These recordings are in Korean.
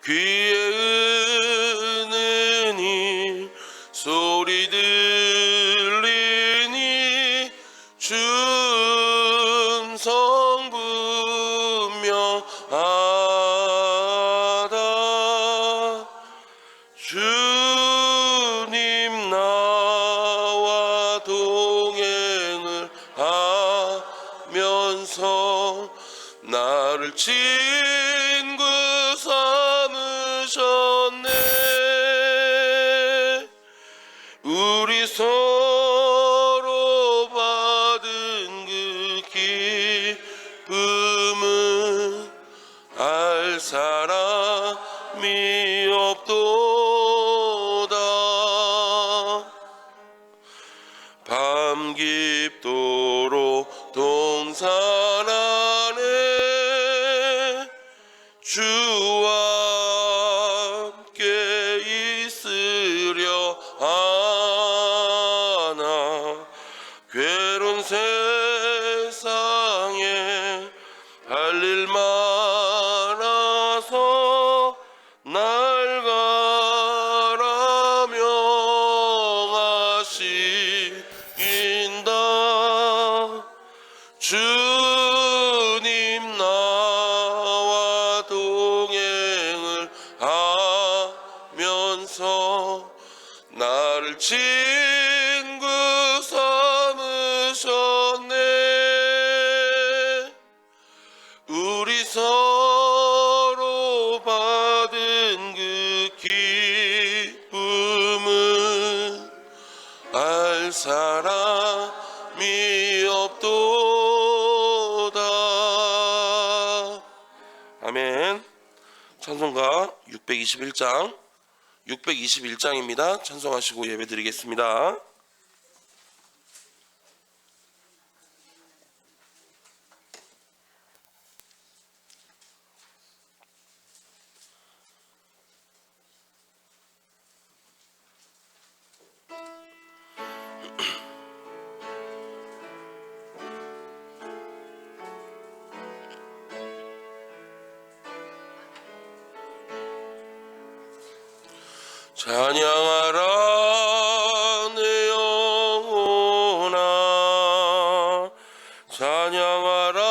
귀에 은은히 소리 들리니 주 음성 분명하다. 주님 나와 동행을 하면서 나를 친구 삼으셨네. 우리 서로 받은 그 기쁨은 알 사람이 없도다. 밤 깊도록 동산 안에 주와 함께 있으려 하나. 괴로운 세상에 할 일 많아서 날 가라 명하시긴다. 주님 나와 동행을 하면서 나를 친구 삼으셨네. 우리 서로 받은 그 기쁨은 알 사람이 없도다. 아멘. 찬송가 621장입니다. 찬송하시고 예배드리겠습니다. 찬양하라 내 영혼아, 찬양하라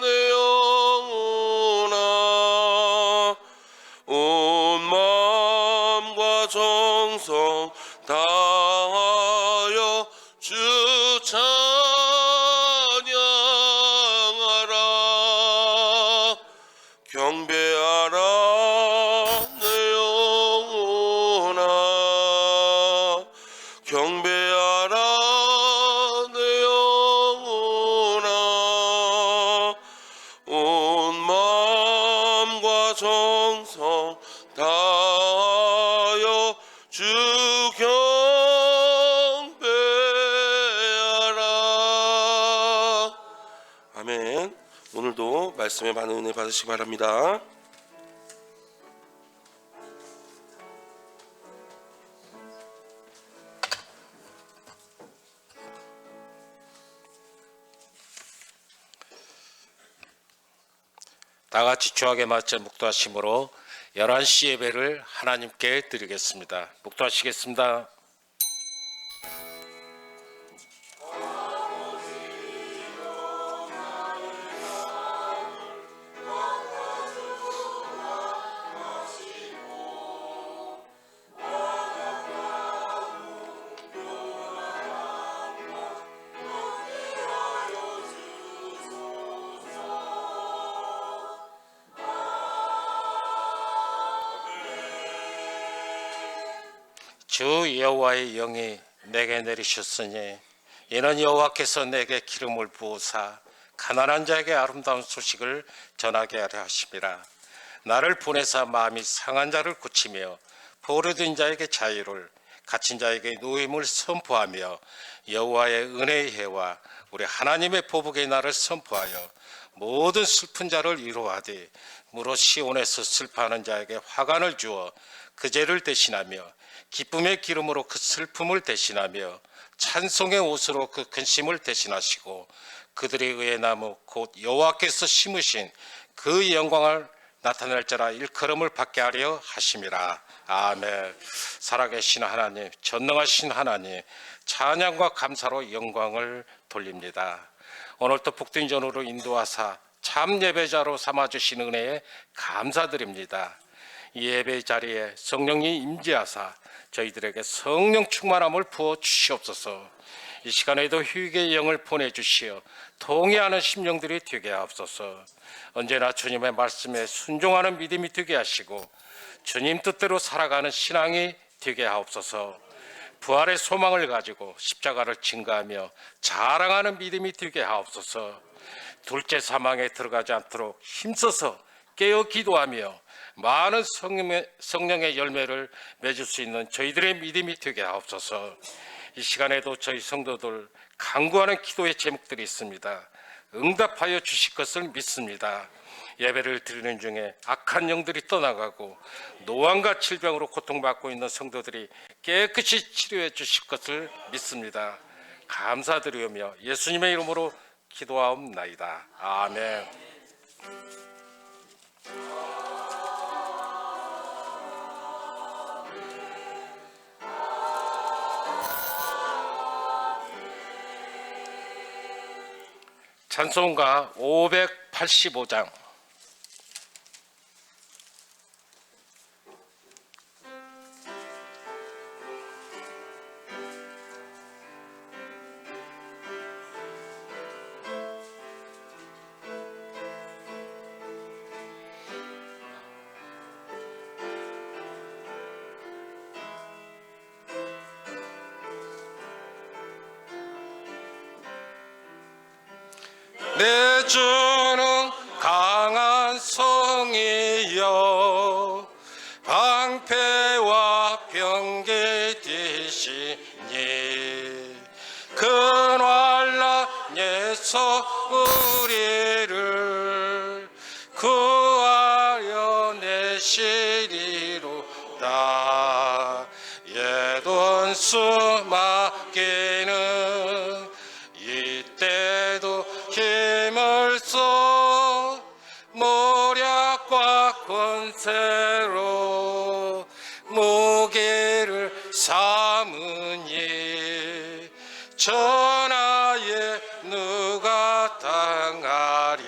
내 영혼아. 온 마음과 정성 다하여 주 찬양하라. 경배하라 경배하라 내 영혼아. 온 마음과 정성 다하여 주 경배하라. 아멘. 오늘도 말씀에 많은 은혜 받으시기 바랍니다. 다같이 주악에 맞춰 묵도하심으로 11시 예배를 하나님께 드리겠습니다. 묵도하시겠습니다. 주 여호와의 영이 내게 내리셨으니 이는 여호와께서 내게 기름을 부으사 가난한 자에게 아름다운 소식을 전하게 하려 하심이라. 나를 보내사 마음이 상한 자를 고치며 포로된 자에게 자유를, 갇힌 자에게 노임을 선포하며 여호와의 은혜의 해와 우리 하나님의 보복의 날을 선포하여 모든 슬픈 자를 위로하되 무릇 시온에서 슬퍼하는 자에게 화관을 주어 그 죄를 대신하며 기쁨의 기름으로 그 슬픔을 대신하며 찬송의 옷으로 그 근심을 대신하시고 그들의 의의 나무 곧 여호와께서 심으신 그 영광을 나타낼 자라 일컬음을 받게 하려 하심이라. 아멘. 살아계신 하나님, 전능하신 하나님, 찬양과 감사로 영광을 돌립니다. 오늘도 북등전으로 인도하사 참 예배자로 삼아주신 은혜에 감사드립니다. 이 예배 자리에 성령이 임재하사 저희들에게 성령 충만함을 부어 주시옵소서. 이 시간에도 휴게의 영을 보내주시어 통회하는 심령들이 되게 하옵소서. 언제나 주님의 말씀에 순종하는 믿음이 되게 하시고 주님 뜻대로 살아가는 신앙이 되게 하옵소서. 부활의 소망을 가지고 십자가를 증거하며 자랑하는 믿음이 되게 하옵소서. 둘째 사망에 들어가지 않도록 힘써서 깨어 기도하며 많은 성령의 열매를 맺을 수 있는 저희들의 믿음이 되게 하옵소서. 이 시간에도 저희 성도들 간구하는 기도의 제목들이 있습니다. 응답하여 주실 것을 믿습니다. 예배를 드리는 중에 악한 영들이 떠나가고 노환과 질병으로 고통받고 있는 성도들이 깨끗이 치료해 주실 것을 믿습니다. 감사드리며 예수님의 이름으로 기도하옵나이다. 아멘. 찬송가 585장. 내 주는 강한 성이여 방패와 병게 되시니 근활란에서 우리를 구하여 내시리로다. 옛원수 마귀는 이때도 힘을 써 모략과 권세로 무기를 삼으니 전하에 누가 당하랴.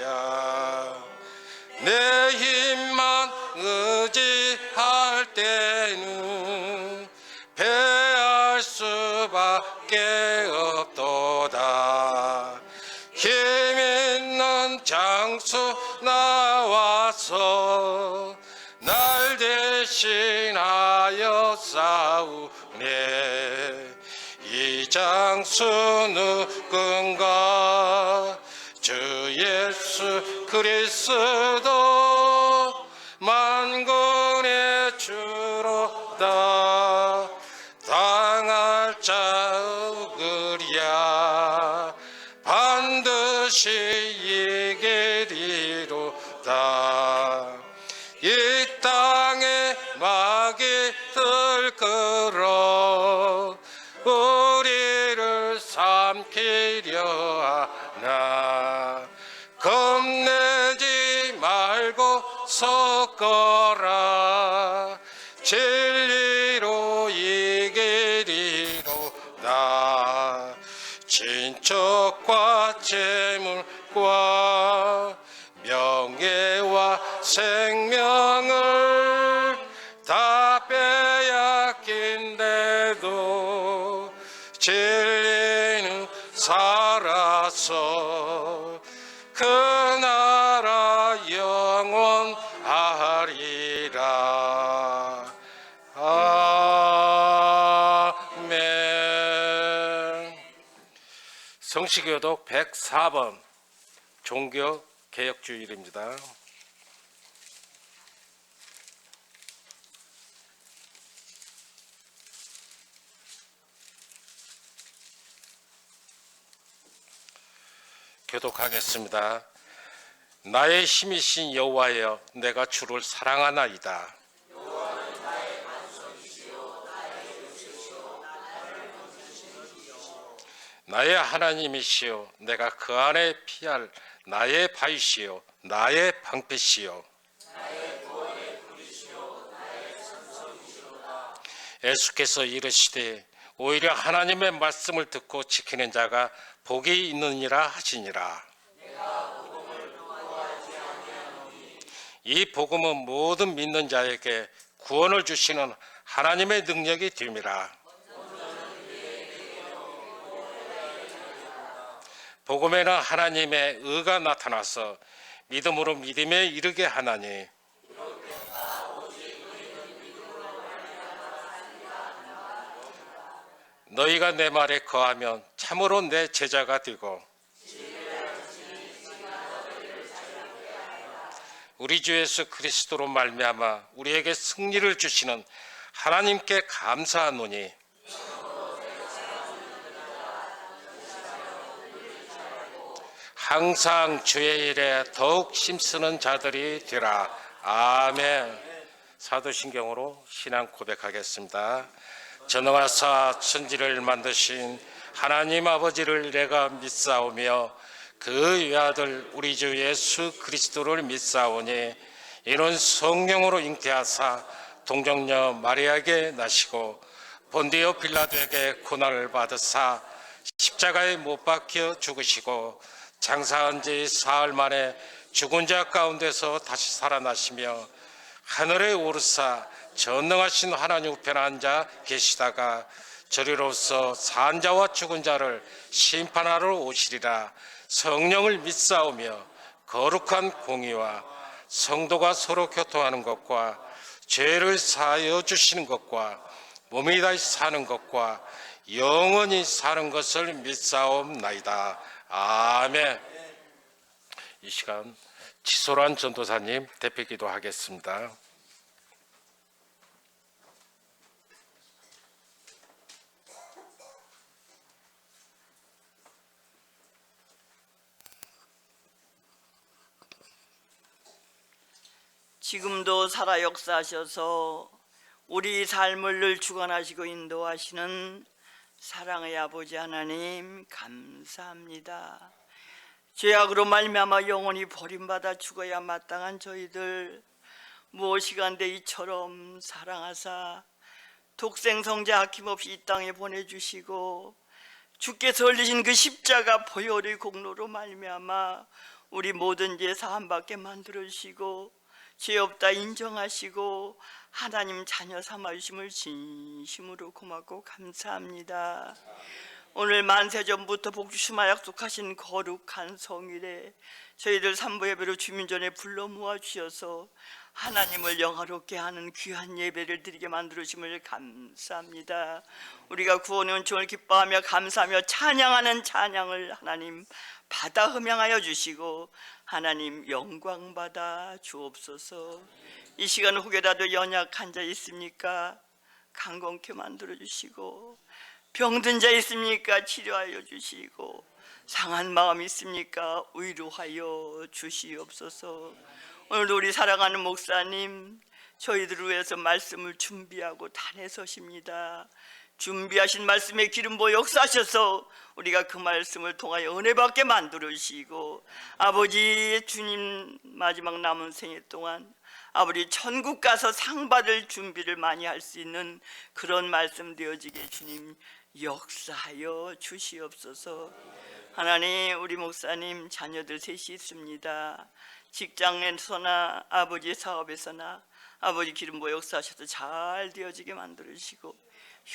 내 힘만 의지할 때는 패할 수밖에 없도다. 힘 있는 장수 나와서 날 대신하여 싸우네. 이 장수 누군가? 주 예수 그리스도 만군의 주로다. 당할 자 없으랴. 반드시 이기리로다. 이 땅에 마귀들 끌어 우리를 삼키려 하나. 겁내지 말고 섰거라. 진리로 이기리로다. 친척과 재물과 명예와 생명을 다 빼앗긴데도 진리는 살아서 그 나라 영원하리라. 아멘. 성시교독 104번 종교개혁주일입니다. 교독하겠습니다. 나의 힘이신 여호와여, 내가 주를 사랑하나이다. 나의 하나님이시여, 내가 그 안에 피할 나의 바위시여, 나의 방패시여. 예수께서 이르시되 오히려 하나님의 말씀을 듣고 지키는 자가 복이 있느니라 하시니라. 이 복음은 모든 믿는 자에게 구원을 주시는 하나님의 능력이 됨이라. 복음에는 하나님의 의가 나타나서 믿음으로 믿음에 이르게 하나니 너희가 내 말에 거하면 참으로 내 제자가 되고 우리 주 예수 그리스도로 말미암아 우리에게 승리를 주시는 하나님께 감사하노니 항상 주의 일에 더욱 힘쓰는 자들이 되라. 아멘. 사도신경으로 신앙 고백하겠습니다. 전능하사 천지를 만드신 하나님 아버지를 내가 믿사오며 그 외아들 우리 주 예수 그리스도를 믿사오니 이는 성령으로 잉태하사 동정녀 마리아에게 나시고 본디오 빌라도에게 고난을 받으사 십자가에 못 박혀 죽으시고 장사한 지 사흘 만에 죽은 자 가운데서 다시 살아나시며 하늘에 오르사 전능하신 하나님 우편에 앉아 계시다가 저리로서 산 자와 죽은 자를 심판하러 오시리라. 성령을 믿사오며 거룩한 공의와 성도가 서로 교통하는 것과 죄를 사하여 주시는 것과 몸이 다시 사는 것과 영원히 사는 것을 믿사옵나이다. 아멘. 이 시간 지소란 전도사님 대표 기도하겠습니다. 지금도 살아 역사하셔서 우리 삶을 늘 주관하시고 인도하시는 사랑의 아버지 하나님 감사합니다. 죄악으로 말미암아 영원히 버림받아 죽어야 마땅한 저희들 무엇이간데 이처럼 사랑하사 독생성자 아낌없이 이 땅에 보내주시고 주께서 흘리신 그 십자가 보혈의 공로로 말미암아 우리 모든 죄 사함받게 만들어주시고 죄 없다 인정하시고 하나님 자녀 삼아주심을 진심으로 고맙고 감사합니다. 오늘 만세전부터 복주심하 약속하신 거룩한 성일에 저희들 삼부 예배로 주민전에 불러 모아주셔서 하나님을 영화롭게 하는 귀한 예배를 드리게 만들어주심을 감사합니다. 우리가 구원의 은총을 기뻐하며 감사하며 찬양하는 찬양을 하나님 받아 흠양하여 주시고 하나님 영광 받아 주옵소서. 이 시간 혹여라도 연약한 자 있습니까? 강건케 만들어 주시고 병든 자 있습니까? 치료하여 주시고 상한 마음 있습니까? 위로하여 주시옵소서. 오늘도 우리 사랑하는 목사님 저희들을 위해서 말씀을 준비하고 단에 서십니다. 준비하신 말씀에 기름 부어 역사하셔서 우리가 그 말씀을 통하여 은혜 받게 만들어 주시고 아버지 주님 마지막 남은 생애 동안 아버지 천국 가서 상 받을 준비를 많이 할 수 있는 그런 말씀 되어지게 주님 역사하여 주시옵소서. 하나님 우리 목사님 자녀들 셋이 있습니다. 직장에서나 아버지 사업에서나 아버지 기름 부어 역사하셔서 잘 되어지게 만들어 주시고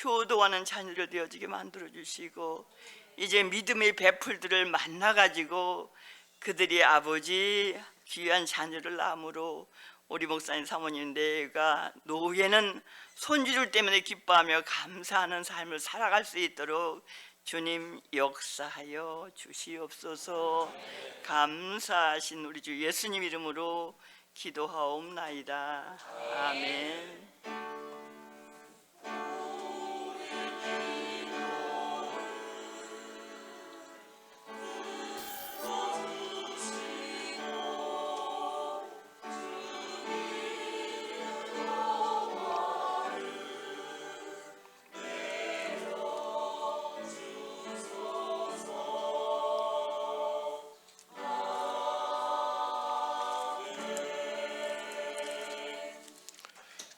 효도하는 자녀를 되어지게 만들어 주시고 이제 믿음의 배풀들을 만나 가지고 그들이 아버지 귀한 자녀를 낳음으로 우리 목사님 사모님 내가 노후에는 손주들 때문에 기뻐하며 감사하는 삶을 살아갈 수 있도록 주님 역사하여 주시옵소서. 감사하신 우리 주 예수님 이름으로 기도하옵나이다. 아멘.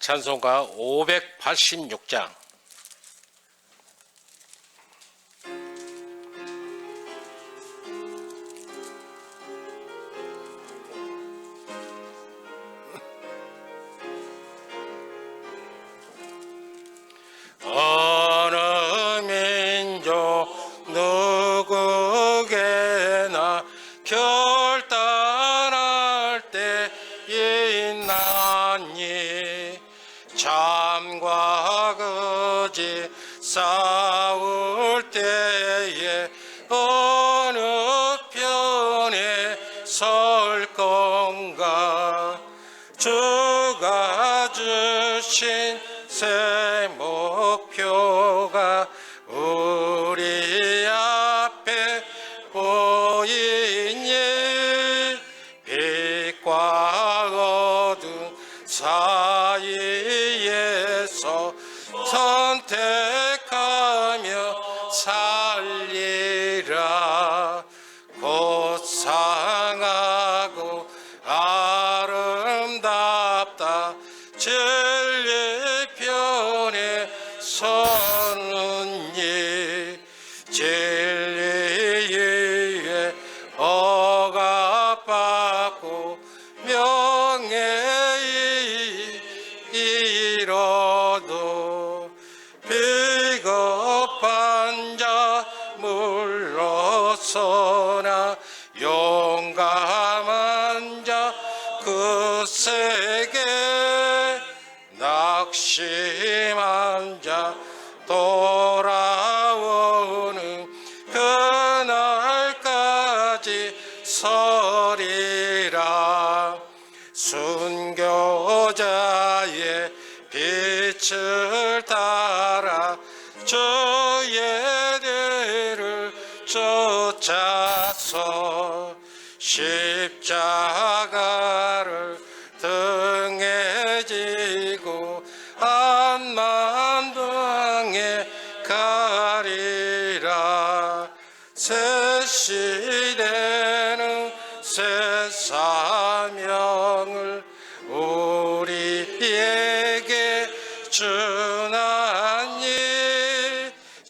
찬송가 586장. 어느 민족 누구게나 결단할 때 있나니 참과 거짓 싸울 때에 어느 편에 설 건가. 주가 주신 새 목표가 우리 앞에 보이니 빛과 어둠 사이에서 선택하며 살리라. 곧 상하고 아름답다 진리 편에 서는 이 진리 위에 억압받고 명예 잃어도 비겁한 자 물러서나 용감한 자 그 세계 낙심한 자 돌아오는 그날까지 서리라. 순교자의 빛을 따라 주의 뒤를 쫓아서 십자가를 등에 지고 한만당에 가리라. 새 시대는 새 사명을 우리에게 주나니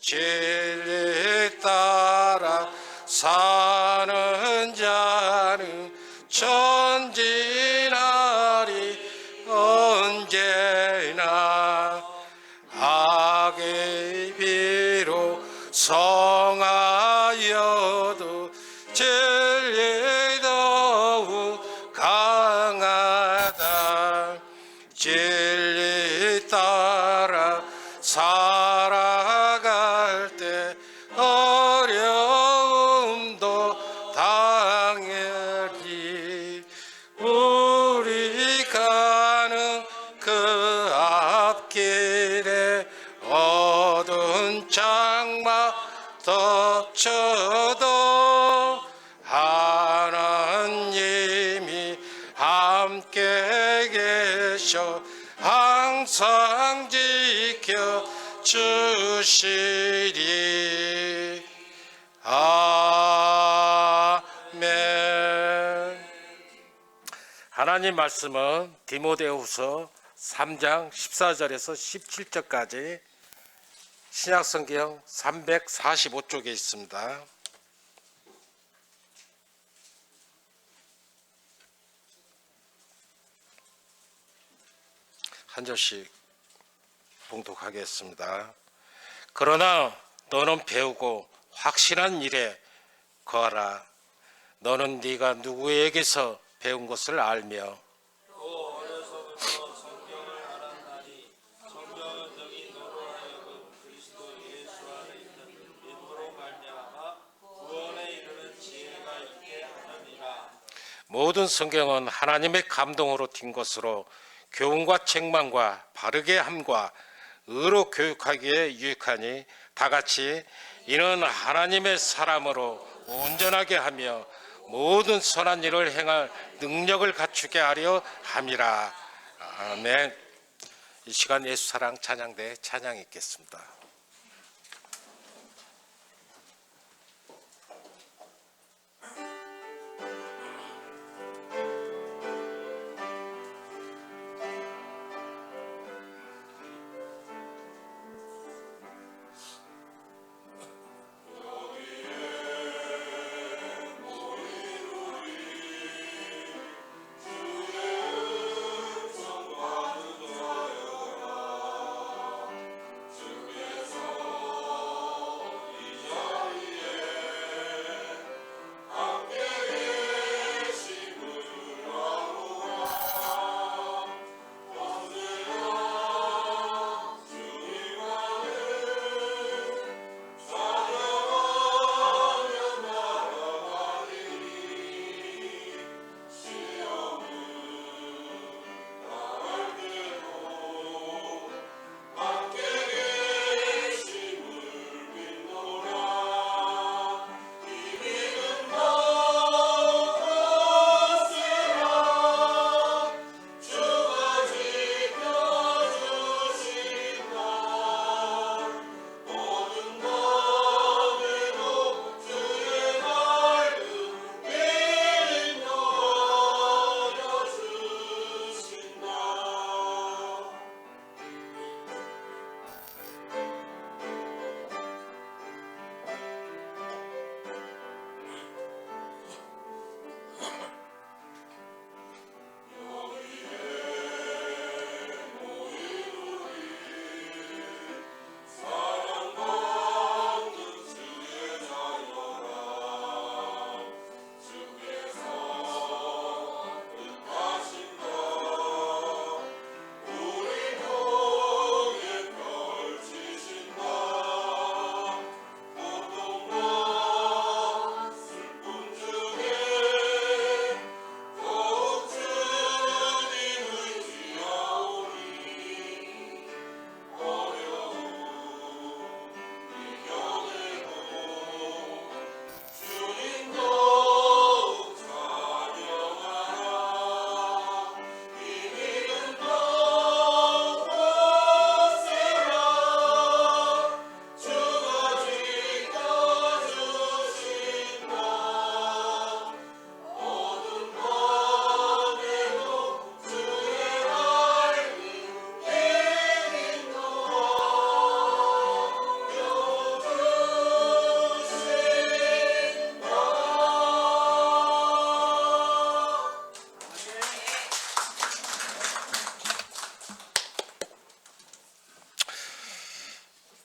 진리 따라 사는 자는 전진하리 언제나. 악의 비로 성하여도 진리 더욱 강하다. 진리 따라 살아갈 때 어려움도 당연히 우리 가는 그 앞길에 어두운 장막 덮쳐도 하나님이 함께 계셔 항상 지켜 주시리. 아멘. 하나님 말씀은 디모데후서 3장 14절에서 17절까지 신약성경 345쪽에 있습니다. 한 절씩 봉독하겠습니다. 그러나 너는 배우고 확신한 일에 거하라. 너는 네가 누구에게서 배운 것을 알며 모든 성경은 하나님의 감동으로 띈 것으로 교훈과 책망과 바르게 함과 의로 교육하기에 유익하니 다같이 이는 하나님의 사람으로 온전하게 하며 모든 선한 일을 행할 능력을 갖추게 하려 함이라. 아멘. 이 시간 예수사랑 찬양대 찬양 있겠습니다.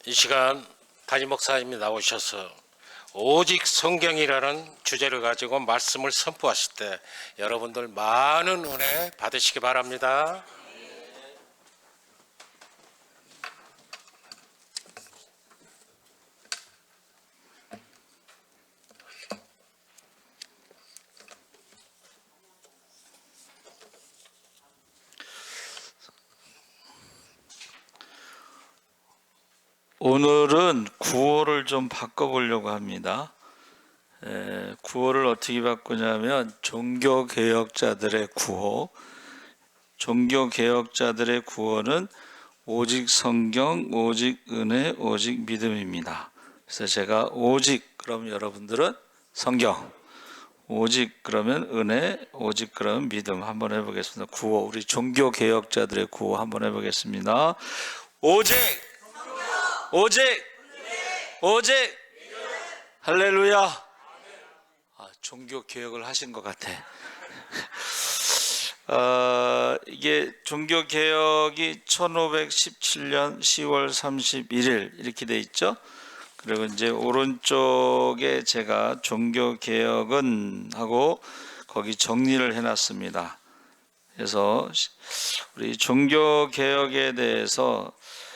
이 시간 담임 목사님이 나오셔서 오직 성경이라는 주제를 가지고 말씀을 선포하실 때 여러분들 많은 은혜 받으시기 바랍니다. 오늘은 구호를 좀 바꿔보려고 합니다. 구호를 어떻게 바꾸냐면 종교개혁자들의 구호. 종교개혁자들의 구호는 오직 성경, 오직 은혜, 오직 믿음입니다. 그래서 제가 오직 그러면 여러분들은 성경, 오직 그러면 은혜, 오직 그러면 믿음 한번 해보겠습니다. 구호, 우리 종교개혁자들의 구호 한번 해보겠습니다. 오직 오직 오직 할렐루야. 종교 개혁을 하신 것 같아. 이게 종교 개혁이 1517년 10월 31일 이렇게 돼 있죠. 그리고 이제 오른쪽에 제가 종교 개혁은 하고 거기 정리를 해놨습니다. 그래서 우리 종교 개혁에 대해서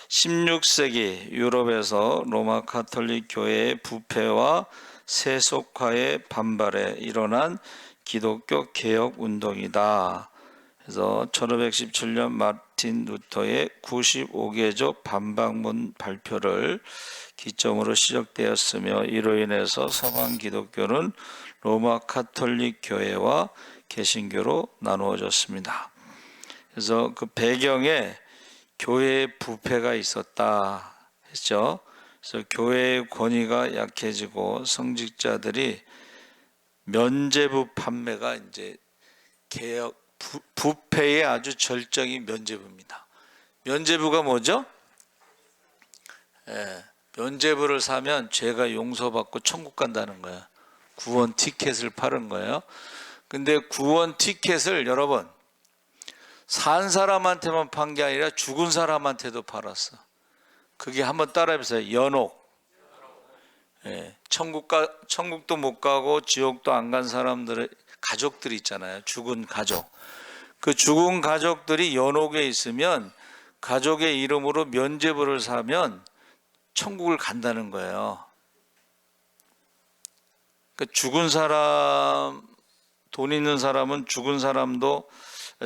16세기 유럽에서 로마 가톨릭 교회의 부패와 세속화의 반발에 일어난 기독교 개혁 운동이다. 그래서 1517년 마틴 루터의 95개조 반박문 발표를 기점으로 시작되었으며 이로 인해서 서방 기독교는 로마 가톨릭 교회와 개신교로 나누어졌습니다. 그래서 그 배경에 교회의 부패가 있었다 했죠. 그래서 교회의 권위가 약해지고 성직자들이 면죄부 판매가 이제 개혁 부패의 아주 절정이 면죄부입니다. 면죄부가 뭐죠? 면죄부를 사면 죄가 용서받고 천국 간다는 거예요. 구원 티켓을 파는 거예요. 근데 구원 티켓을 여러분 산 사람한테만 판 게 아니라 죽은 사람한테도 팔았어. 그게 한번 따라해보세요. 연옥. 천국도 못 가고 지옥도 안 간 사람들의 가족들이 있잖아요. 죽은 가족. 그 죽은 가족들이 연옥에 있으면 가족의 이름으로 면죄부를 사면 천국을 간다는 거예요. 그 죽은 사람, 돈 있는 사람은 죽은 사람도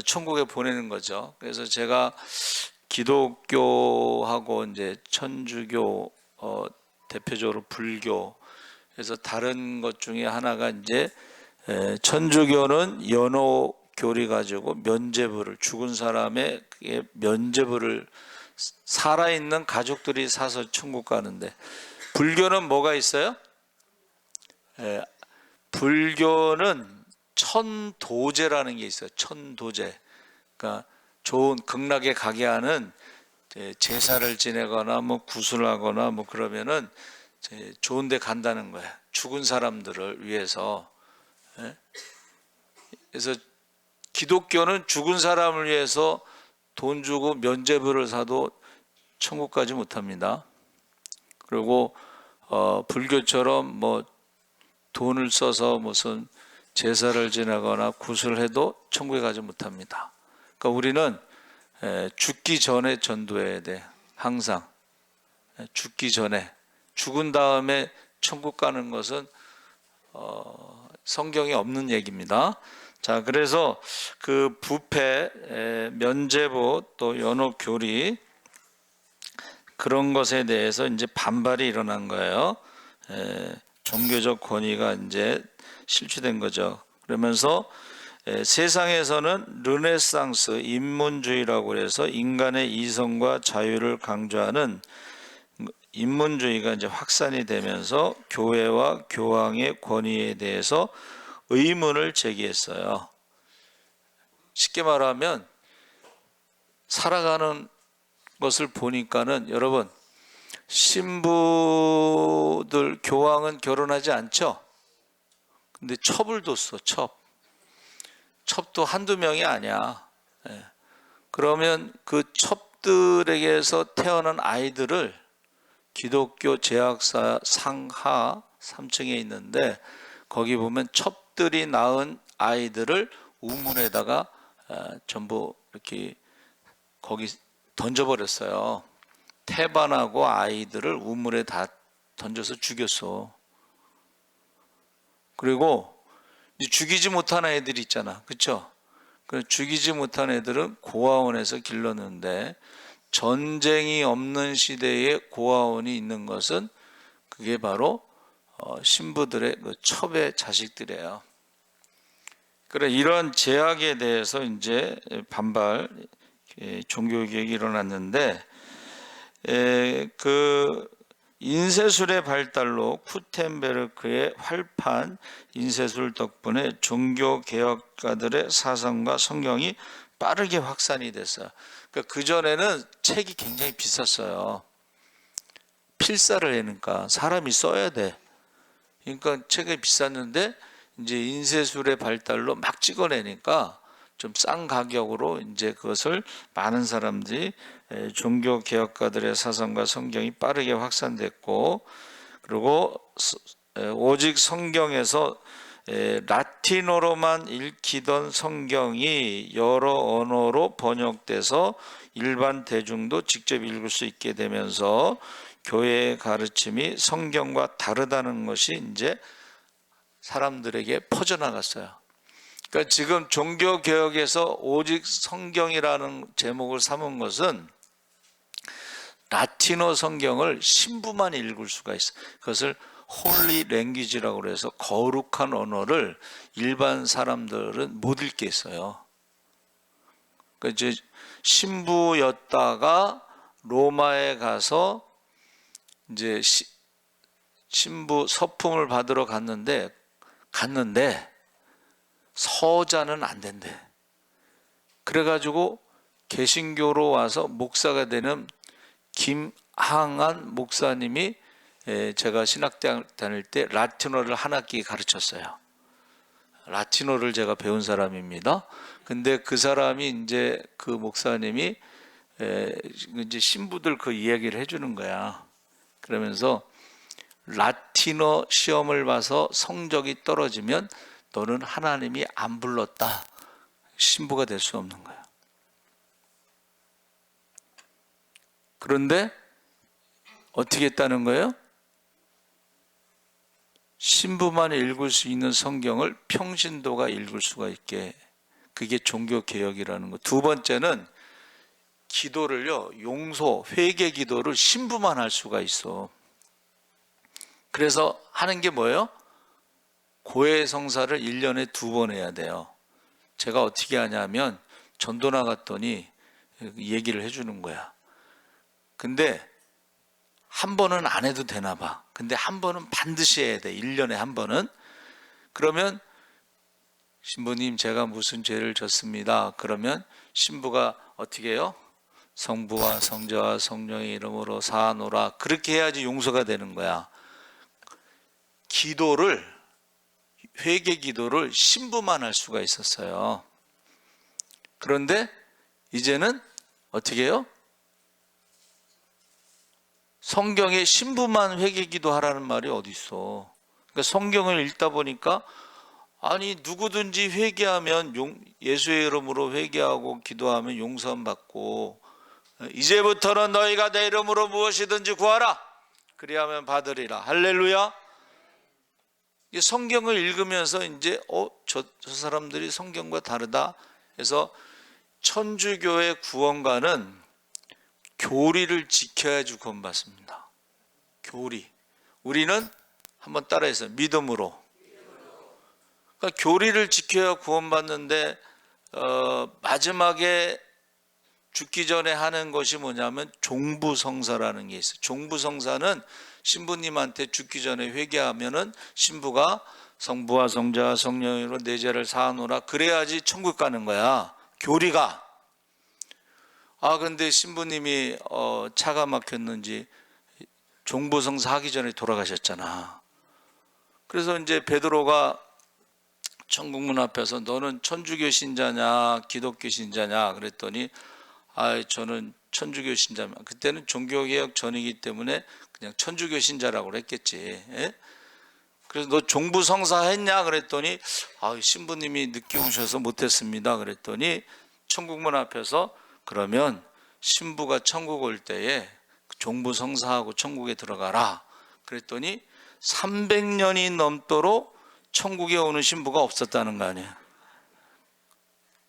천국에 보내는 거죠. 그래서 제가 기독교하고 이제 천주교, 대표적으로 불교, 그래서 다른 것 중에 하나가 이제 천주교는 연호교리 가지고 면죄부를 죽은 사람의 면죄부를 살아있는 가족들이 사서 천국 가는데 불교는 뭐가 있어요? 불교는 천도제라는 게 있어요. 천도제. 그러니까 좋은 극락에 가게 하는 제사를 지내거나 뭐 구슬하거나 뭐 그러면은 좋은 데 간다는 거예요. 죽은 사람들을 위해서. 그래서 기독교는 죽은 사람을 위해서 돈 주고 면죄부를 사도 천국 가지 못합니다. 그리고 불교처럼 뭐 돈을 써서 무슨 제사를 지내거나 구슬해도 천국에 가지 못합니다. 그러니까 우리는 죽기 전에 전도해야 돼. 항상 죽기 전에. 죽은 다음에 천국 가는 것은 성경에 없는 얘기입니다. 자, 그래서 그 부패, 면죄부 또 연옥교리 그런 것에 대해서 이제 반발이 일어난 거예요. 종교적 권위가 이제 실추된 거죠. 그러면서 세상에서는 르네상스 인문주의라고 해서 인간의 이성과 자유를 강조하는 인문주의가 이제 확산이 되면서 교회와 교황의 권위에 대해서 의문을 제기했어요. 쉽게 말하면 살아가는 것을 보니까는 여러분 신부들 교황은 결혼하지 않죠? 근데 첩을 뒀어. 첩도 한두 명이 아니야. 그러면 그 첩들에게서 태어난 아이들을 기독교 제약사 상하 3층에 있는데 거기 보면 첩들이 낳은 아이들을 우물에다가 전부 이렇게 거기 던져버렸어요. 태반하고 아이들을 우물에 다 던져서 죽였어. 그리고 죽이지 못한 애들 있잖아, 그렇죠? 죽이지 못한 애들은 고아원에서 길렀는데 전쟁이 없는 시대에 고아원이 있는 것은 그게 바로 신부들의 그 첩의 자식들이에요. 그래 이런 제약에 대해서 이제 반발 종교개혁이 일어났는데 그 인쇄술의 발달로 구텐베르크의 활판 인쇄술 덕분에 종교개혁가들의 사상과 성경이 빠르게 확산이 됐어요. 그러니까 그전에는 책이 굉장히 비쌌어요. 필사를 해니까 사람이 써야 돼. 그러니까 책이 비쌌는데 이제 인쇄술의 발달로 막 찍어내니까 좀 싼 가격으로 이제 그것을 많은 사람들이 종교 개혁가들의 사상과 성경이 빠르게 확산됐고, 그리고 오직 성경에서 라틴어로만 읽히던 성경이 여러 언어로 번역돼서 일반 대중도 직접 읽을 수 있게 되면서 교회의 가르침이 성경과 다르다는 것이 이제 사람들에게 퍼져나갔어요. 그러니까 지금 종교개혁에서 오직 성경이라는 제목을 삼은 것은 라틴어 성경을 신부만 읽을 수가 있어요. 그것을 홀리 랭귀지라고 해서 거룩한 언어를 일반 사람들은 못 읽게 했어요. 그러니까 이제 신부였다가 로마에 가서 이제 신부 서품을 받으러 갔는데 서자는 안 된대. 그래가지고 개신교로 와서 목사가 되는 김항한 목사님이 제가 신학대학 다닐 때 라틴어를 한 학기 가르쳤어요. 라틴어를 제가 배운 사람입니다. 근데 그 사람이 이제 그 목사님이 이제 신부들 그 이야기를 해주는 거야. 그러면서 라틴어 시험을 봐서 성적이 떨어지면 너는 하나님이 안 불렀다. 신부가 될 수 없는 거야. 그런데 어떻게 했다는 거예요? 신부만 읽을 수 있는 성경을 평신도가 읽을 수가 있게. 그게 종교개혁이라는 거. 두 번째는 기도를요, 용서, 회개 기도를 신부만 할 수가 있어. 그래서 하는 게 뭐예요? 고해성사를 1년에 2번 해야 돼요. 제가 어떻게 하냐면 전도 나갔더니 얘기를 해주는 거야. 근데 한 번은 안 해도 되나 봐. 근데 한 번은 반드시 해야 돼. 1년에 한 번은. 그러면 신부님 제가 무슨 죄를 졌습니다. 그러면 신부가 어떻게 해요? 성부와 성자와 성령의 이름으로 사하노라. 그렇게 해야지 용서가 되는 거야. 기도를, 회개 기도를 신부만 할 수가 있었어요. 그런데 이제는 어떻게 해요? 성경에 신부만 회개 기도하라는 말이 어디 있어? 그러니까 성경을 읽다 보니까 아니 누구든지 회개하면 예수의 이름으로 회개하고 기도하면 용서함 받고 이제부터는 너희가 내 이름으로 무엇이든지 구하라. 그리하면 받으리라. 할렐루야. 성경을 읽으면서 이제 저 사람들이 성경과 다르다 해서 천주교의 구원가는 교리를 지켜야지 구원받습니다. 교리. 우리는 한번 따라해서 믿음으로. 그러니까 교리를 지켜야 구원받는데 마지막에 죽기 전에 하는 것이 뭐냐면 종부성사라는 게 있어요. 종부성사는 신부님한테 죽기 전에 회개하면은 신부가 성부와 성자와 성령으로 내 죄를 사하노라. 그래야지 천국 가는 거야. 교리가. 그런데 신부님이 차가 막혔는지 종부성사 하기 전에 돌아가셨잖아. 그래서 이제 베드로가 천국문 앞에서 너는 천주교 신자냐 기독교 신자냐 그랬더니 저는 천주교 신자입니다. 그때는 종교개혁 전이기 때문에 그냥 천주교 신자라고 했겠지. 예? 그래서 너 종부 성사했냐 그랬더니 신부님이 늦게 오셔서 못했습니다 그랬더니 천국문 앞에서 그러면 신부가 천국 올 때에 종부 성사하고 천국에 들어가라 그랬더니 300년이 넘도록 천국에 오는 신부가 없었다는 거 아니야.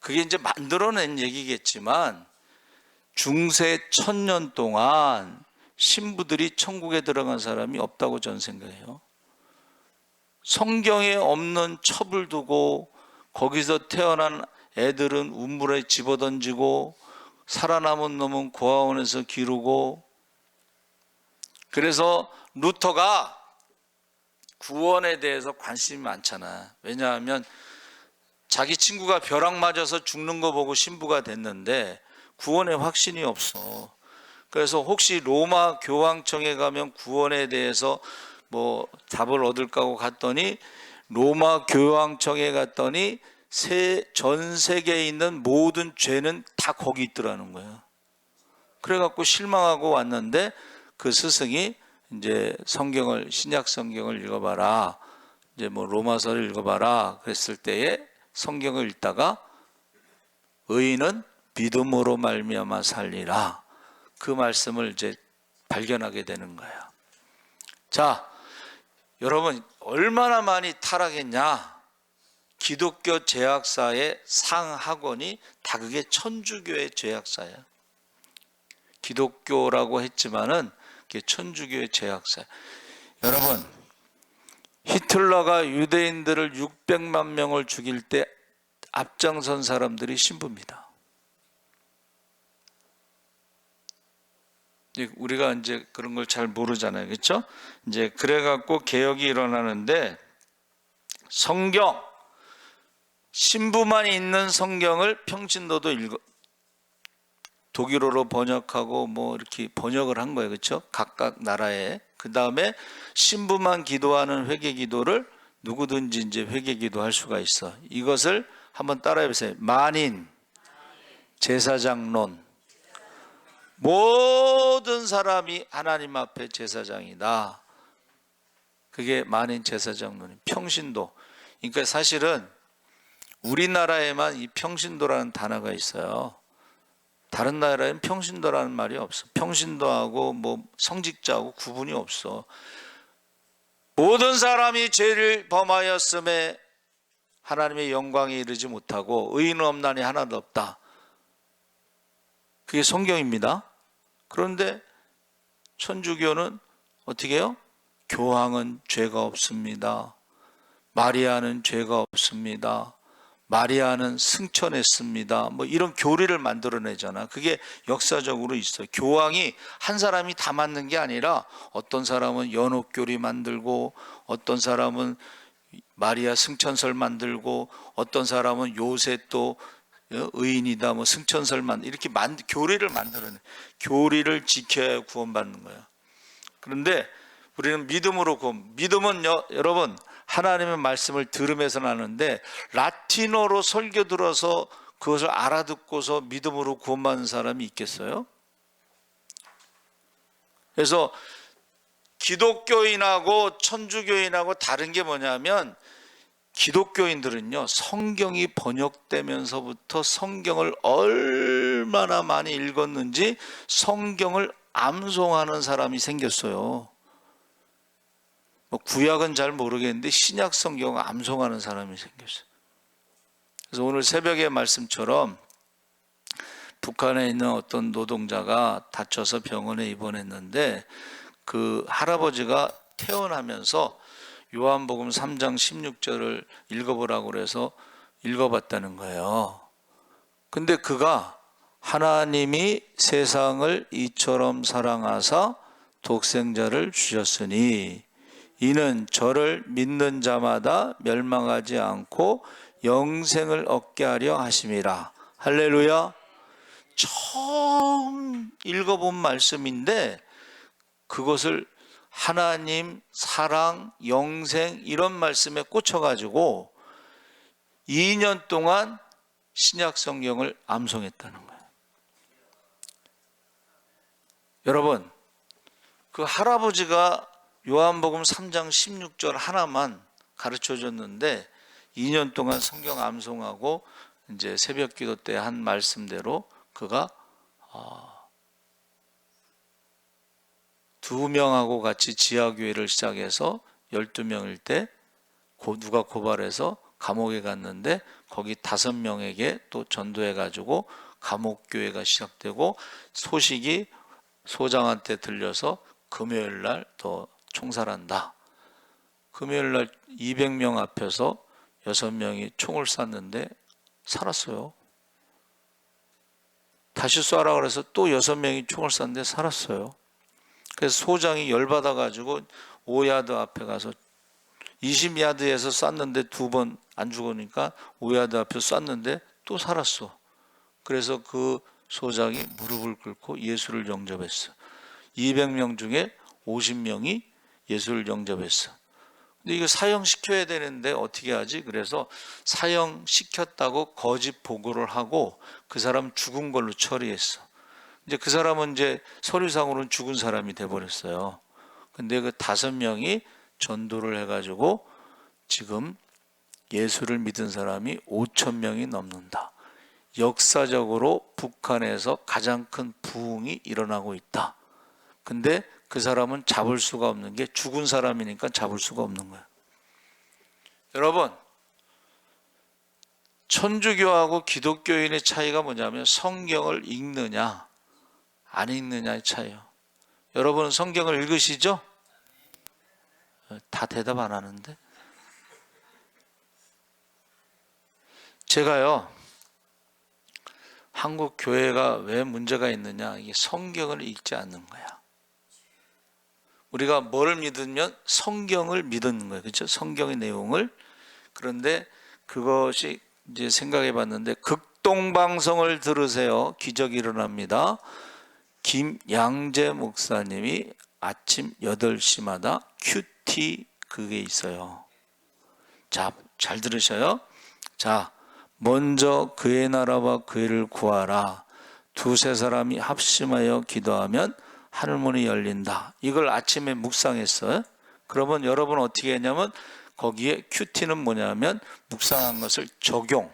그게 이제 만들어낸 얘기겠지만 중세 1000년 동안 신부들이 천국에 들어간 사람이 없다고 저는 생각해요. 성경에 없는 첩을 두고 거기서 태어난 애들은 우물에 집어던지고 살아남은 놈은 고아원에서 기르고, 그래서 루터가 구원에 대해서 관심이 많잖아. 왜냐하면 자기 친구가 벼락 맞아서 죽는 거 보고 신부가 됐는데 구원에 확신이 없어. 그래서 혹시 로마 교황청에 가면 구원에 대해서 뭐 답을 얻을까 하고 갔더니 로마 교황청에 갔더니 전 세계에 있는 모든 죄는 다 거기 있더라는 거예요. 그래갖고 실망하고 왔는데 그 스승이 이제 신약 성경을 읽어봐라. 이제 뭐 로마서를 읽어봐라. 그랬을 때에 성경을 읽다가 의인은 믿음으로 말미암아 살리라. 그 말씀을 이제 발견하게 되는 거예요. 자, 여러분 얼마나 많이 타락했냐? 기독교 죄악사의 상하권이 다 그게 천주교의 죄악사예요. 기독교라고 했지만은 그게 천주교의 죄악사예요. 여러분, 히틀러가 유대인들을 600만 명을 죽일 때 앞장선 사람들이 신부입니다. 우리가 이제 그런 걸 잘 모르잖아요. 그렇죠? 이제 그래갖고 개혁이 일어나는데 성경, 신부만 있는 성경을 평신도도 독일어로 번역하고 뭐 이렇게 번역을 한 거예요. 그렇죠? 각각 나라에. 그 다음에 신부만 기도하는 회개 기도를 누구든지 이제 회개 기도할 수가 있어. 이것을 한번 따라해 보세요. 만인, 제사장론. 모든 사람이 하나님 앞에 제사장이다. 그게 만인 제사장론이 평신도. 그러니까 사실은 우리나라에만 이 평신도라는 단어가 있어요. 다른 나라에는 평신도라는 말이 없어. 평신도하고 뭐 성직자하고 구분이 없어. 모든 사람이 죄를 범하였음에 하나님의 영광에 이르지 못하고 의인은 없나니 하나도 없다. 그게 성경입니다. 그런데 천주교는 어떻게 해요? 교황은 죄가 없습니다. 마리아는 죄가 없습니다. 마리아는 승천했습니다. 뭐 이런 교리를 만들어내잖아. 그게 역사적으로 있어요. 교황이 한 사람이 다 맞는 게 아니라 어떤 사람은 연옥교리 만들고 어떤 사람은 마리아 승천설 만들고 어떤 사람은 요새 또 의인이다 뭐 승천설만 이렇게 교리를 만들어내. 교리를 지켜야 구원받는 거야. 그런데 우리는 믿음으로 믿음은 여러분 하나님의 말씀을 들으면서 나는데 라틴어로 설교 들어서 그것을 알아듣고서 믿음으로 구원받는 사람이 있겠어요? 그래서 기독교인하고 천주교인하고 다른 게 뭐냐면 기독교인들은요 성경이 번역되면서부터 성경을 얼마나 많이 읽었는지 성경을 암송하는 사람이 생겼어요. 구약은 잘 모르겠는데 신약 성경을 암송하는 사람이 생겼어요. 그래서 오늘 새벽의 말씀처럼 북한에 있는 어떤 노동자가 다쳐서 병원에 입원했는데 그 할아버지가 퇴원하면서 요한복음 3장 16절을 읽어보라고 그래서 읽어봤다는 거예요. 근데 그가 하나님이 세상을 이처럼 사랑하사 독생자를 주셨으니 이는 저를 믿는 자마다 멸망하지 않고 영생을 얻게 하려 하심이라. 할렐루야. 처음 읽어본 말씀인데 그것을 하나님, 사랑, 영생 이런 말씀에 꽂혀가지고 2년 동안 신약 성경을 암송했다는 거예요. 여러분, 그 할아버지가 요한복음 3장 16절 하나만 가르쳐 줬는데 2년 동안 성경 암송하고 이제 새벽 기도 때 한 말씀대로 그가 2명하고 같이 지하교회를 시작해서 12명일 때 누가 고발해서 감옥에 갔는데 거기 5명에게 또 전도해 가지고 감옥교회가 시작되고 소식이 소장한테 들려서 금요일 날 또 총살한다. 금요일 날 200명 앞에서 6명이 총을 쐈는데 살았어요. 다시 쏴라 그래서 또 6명이 총을 쐈는데 살았어요. 그래서 소장이 열받아 가지고 5야드 앞에 가서 20야드에서 쐈는데 2번 안 죽으니까 5야드 앞에 쐈는데 또 살았어. 그래서 그 소장이 무릎을 꿇고 예수를 영접했어. 200명 중에 50명이 예수를 영접했어. 근데 이거 사형시켜야 되는데 어떻게 하지? 그래서 사형시켰다고 거짓 보고를 하고 그 사람 죽은 걸로 처리했어. 이제 그 사람은 이제 서류상으로는 죽은 사람이 돼버렸어요. 근데 그 5명이 전도를 해가지고 지금 예수를 믿은 사람이 5,000명이 넘는다. 역사적으로 북한에서 가장 큰 부흥이 일어나고 있다. 근데 그 사람은 잡을 수가 없는 게 죽은 사람이니까 잡을 수가 없는 거예요. 여러분, 천주교하고 기독교인의 차이가 뭐냐면 성경을 읽느냐 안 읽느냐의 차이예요. 여러분은 성경을 읽으시죠? 다 대답 안 하는데. 제가요, 한국 교회가 왜 문제가 있느냐, 이게 성경을 읽지 않는 거야. 우리가 뭐를 믿으면 성경을 믿는 거예요. 그렇죠? 성경의 내용을. 그런데 그것이 이제 생각해 봤는데 극동방송을 들으세요. 기적이 일어납니다. 김양재 목사님이 아침 8시마다 큐티 그게 있어요. 자, 잘 들으셔요. 자, 먼저 그의 나라와 그의를 구하라. 2-3 사람이 합심하여 기도하면 하늘문이 열린다. 이걸 아침에 묵상했어요. 그러면 여러분 어떻게 했냐면 거기에 큐티는 뭐냐면 묵상한 것을 적용.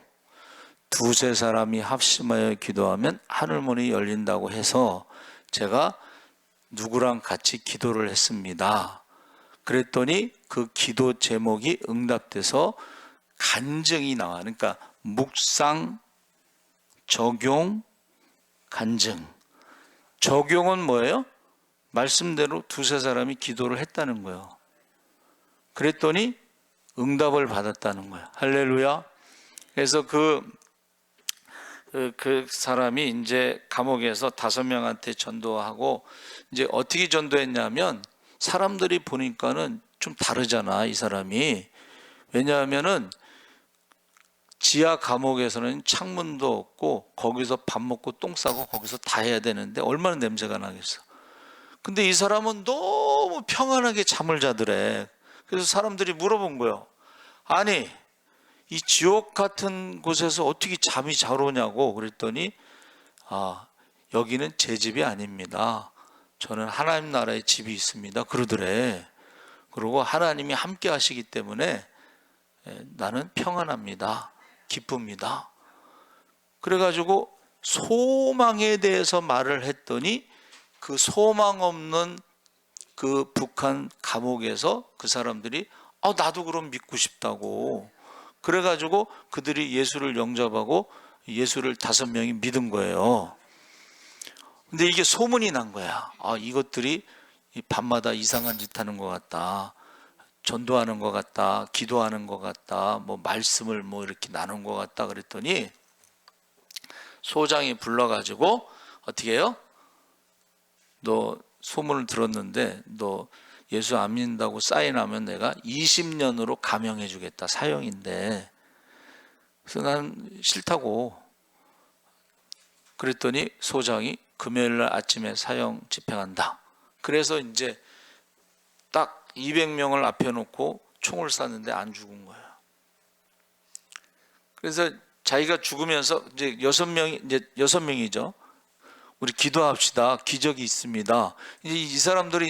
2-3 사람이 합심하여 기도하면 하늘문이 열린다고 해서 제가 누구랑 같이 기도를 했습니다. 그랬더니 그 기도 제목이 응답돼서 간증이 나와. 그러니까 묵상, 적용, 간증. 적용은 뭐예요? 말씀대로 2-3 사람이 기도를 했다는 거예요. 그랬더니 응답을 받았다는 거예요. 할렐루야. 그래서 그 사람이 이제 감옥에서 5명한테 전도하고 이제 어떻게 전도했냐면 사람들이 보니까는 좀 다르잖아, 이 사람이. 왜냐하면은 지하 감옥에서는 창문도 없고 거기서 밥 먹고 똥 싸고 거기서 다 해야 되는데 얼마나 냄새가 나겠어. 근데 이 사람은 너무 평안하게 잠을 자더래. 그래서 사람들이 물어본 거예요. 아니, 이 지옥 같은 곳에서 어떻게 잠이 잘 오냐고. 그랬더니 여기는 제 집이 아닙니다. 저는 하나님 나라의 집이 있습니다. 그러더래. 그리고 하나님이 함께 하시기 때문에 나는 평안합니다. 기쁩니다. 그래가지고 소망에 대해서 말을 했더니 그 소망 없는 그 북한 감옥에서 그 사람들이 나도 그럼 믿고 싶다고. 그래가지고 그들이 예수를 영접하고 예수를 5명이 믿은 거예요. 근데 이게 소문이 난 거야. 이것들이 밤마다 이상한 짓 하는 것 같다. 전도하는 것 같다. 기도하는 것 같다. 뭐 말씀을 뭐 이렇게 나눈 것 같다. 그랬더니 소장이 불러가지고 어떻게 해요? 너 소문을 들었는데 너 예수 안 믿는다고 사인하면 내가 20년으로 감형해 주겠다. 사형인데. 그래서 난 싫다고. 그랬더니 소장이 금요일날 아침에 사형 집행한다. 그래서 이제 딱 200명을 앞에 놓고 총을 쐈는데 안 죽은 거예요. 그래서 자기가 죽으면서 이제 6명이죠. 우리 기도합시다. 기적이 있습니다. 이 사람들이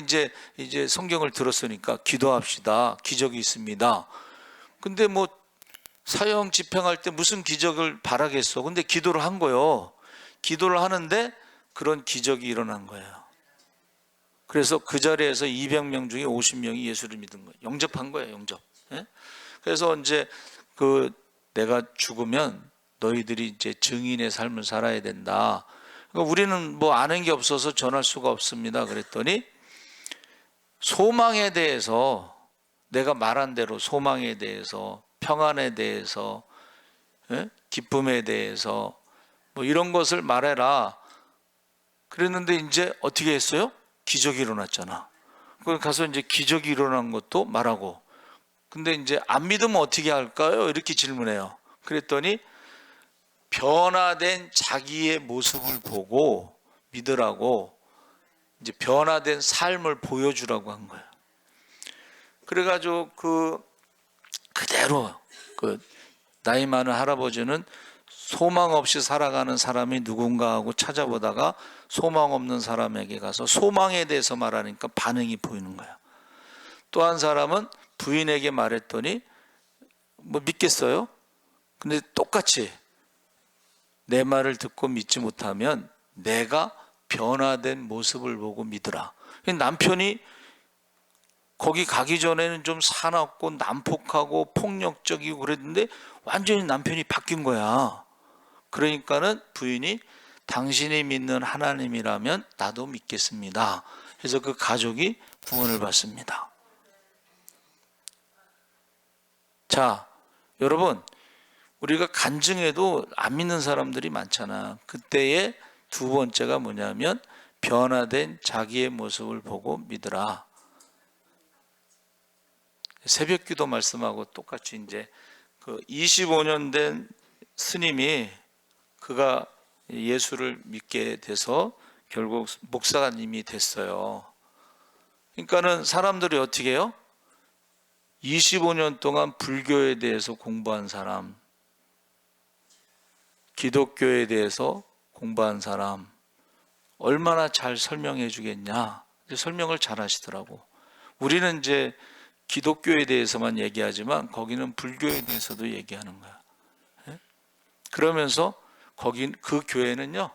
이제 성경을 들었으니까 기도합시다. 기적이 있습니다. 근데 뭐 사형 집행할 때 무슨 기적을 바라겠어. 근데 기도를 한 거예요. 기도를 하는데 그런 기적이 일어난 거예요. 그래서 그 자리에서 200명 중에 50명이 예수를 믿은 거예요. 영접한 거예요. 영접. 예? 그래서 이제 내가 죽으면 너희들이 이제 증인의 삶을 살아야 된다. 그러니까 우리는 뭐 아는 게 없어서 전할 수가 없습니다. 그랬더니 소망에 대해서, 내가 말한 대로 소망에 대해서, 평안에 대해서, 예? 기쁨에 대해서 뭐 이런 것을 말해라. 그랬는데 이제 어떻게 했어요? 기적이 일어났잖아. 그걸 가서 이제 기적이 일어난 것도 말하고. 근데 이제 안 믿으면 어떻게 할까요? 이렇게 질문해요. 그랬더니 변화된 자기의 모습을 보고 믿으라고, 이제 변화된 삶을 보여주라고 한 거예요. 그래가지고 그대로 나이 많은 할아버지는 소망 없이 살아가는 사람이 누군가 하고 찾아보다가 소망 없는 사람에게 가서 소망에 대해서 말하니까 반응이 보이는 거예요. 또 한 사람은 부인에게 말했더니 뭐 믿겠어요? 근데 똑같이 내 말을 듣고 믿지 못하면 내가 변화된 모습을 보고 믿으라. 남편이 거기 가기 전에는 좀 사납고 난폭하고 폭력적이고 그랬는데 완전히 남편이 바뀐 거야. 그러니까는 부인이 당신이 믿는 하나님이라면 나도 믿겠습니다. 그래서 그 가족이 구원을 받습니다. 자, 여러분, 우리가 간증해도 안 믿는 사람들이 많잖아. 그때의 두 번째가 뭐냐면 변화된 자기의 모습을 보고 믿으라. 새벽 기도 말씀하고 똑같이 이제 25년 된 스님이 그가 예수를 믿게 돼서 결국 목사님이 됐어요. 그러니까는 사람들이 어떻게 해요? 25년 동안 불교에 대해서 공부한 사람, 기독교에 대해서 공부한 사람, 얼마나 잘 설명해 주겠냐. 설명을 잘 하시더라고. 우리는 이제 기독교에 대해서만 얘기하지만 거기는 불교에 대해서도 얘기하는 거야. 그러면서 그 교회는요,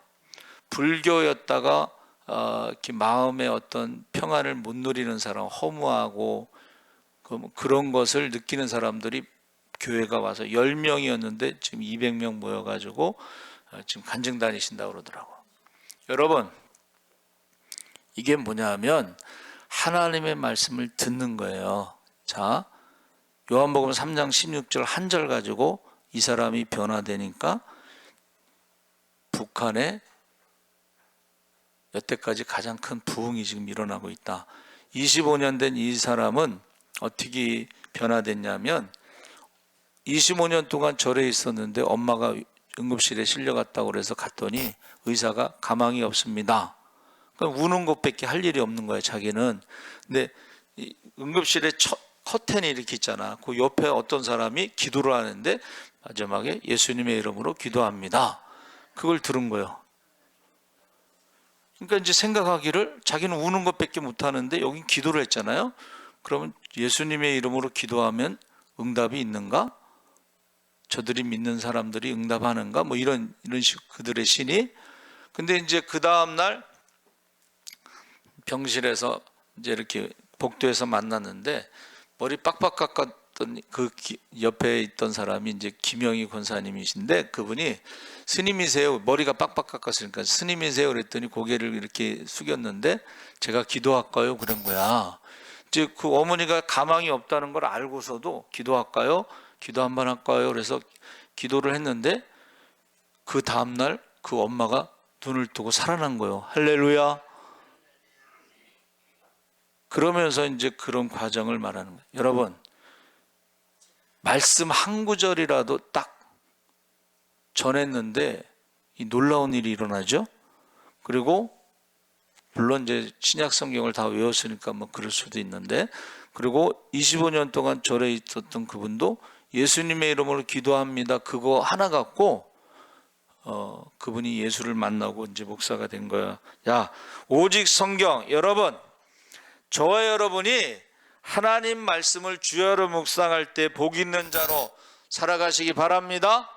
불교였다가 이렇게 마음의 어떤 평안을 못 누리는 사람, 허무하고 그런 것을 느끼는 사람들이 교회가 와서 10명이었는데 지금 200명 모여가지고 지금 간증 다니신다고 그러더라고. 여러분, 이게 뭐냐 하면 하나님의 말씀을 듣는 거예요. 자, 요한복음 3장 16절 한 절 가지고 이 사람이 변화되니까 북한에 여태까지 가장 큰 부흥이 지금 일어나고 있다. 25년 된 이 사람은 어떻게 변화됐냐면 25년 동안 절에 있었는데 엄마가 응급실에 실려갔다고 그래서 갔더니 의사가 가망이 없습니다. 그럼 우는 것밖에 할 일이 없는 거예요, 자기는. 근데 응급실에 커튼이 이렇게 있잖아. 그 옆에 어떤 사람이 기도를 하는데 마지막에 예수님의 이름으로 기도합니다. 그걸 들은 거예요. 그러니까 이제 생각하기를 자기는 우는 것밖에 못하는데 여긴 기도를 했잖아요. 그러면 예수님의 이름으로 기도하면 응답이 있는가? 저들이 믿는 사람들이 응답하는가? 뭐 이런 식 그들의 신이. 근데 이제 그 다음 날 병실에서 이제 이렇게 복도에서 만났는데 머리 빡빡 깎았던 그 옆에 있던 사람이 이제 김영희 권사님이신데 그분이 스님이세요. 머리가 빡빡 깎았으니까 스님이세요. 그랬더니 고개를 이렇게 숙였는데 제가 기도할까요? 그런 거야. 이제 그 어머니가 가망이 없다는 걸 알고서도 기도할까요? 기도 한번 할까요? 그래서 기도를 했는데 그 다음날 그 엄마가 눈을 뜨고 살아난 거예요. 할렐루야. 그러면서 이제 그런 과정을 말하는 거예요. 여러분, 말씀 한 구절이라도 딱 전했는데 이 놀라운 일이 일어나죠. 그리고 물론 이제 신약 성경을 다 외웠으니까 뭐 그럴 수도 있는데, 그리고 25년 동안 절에 있었던 그분도 예수님의 이름으로 기도합니다. 그거 하나 갖고 그분이 예수를 만나고 이제 목사가 된 거야. 야, 오직 성경. 여러분, 저와 여러분이 하나님 말씀을 주야로 묵상할 때 복 있는 자로 살아가시기 바랍니다.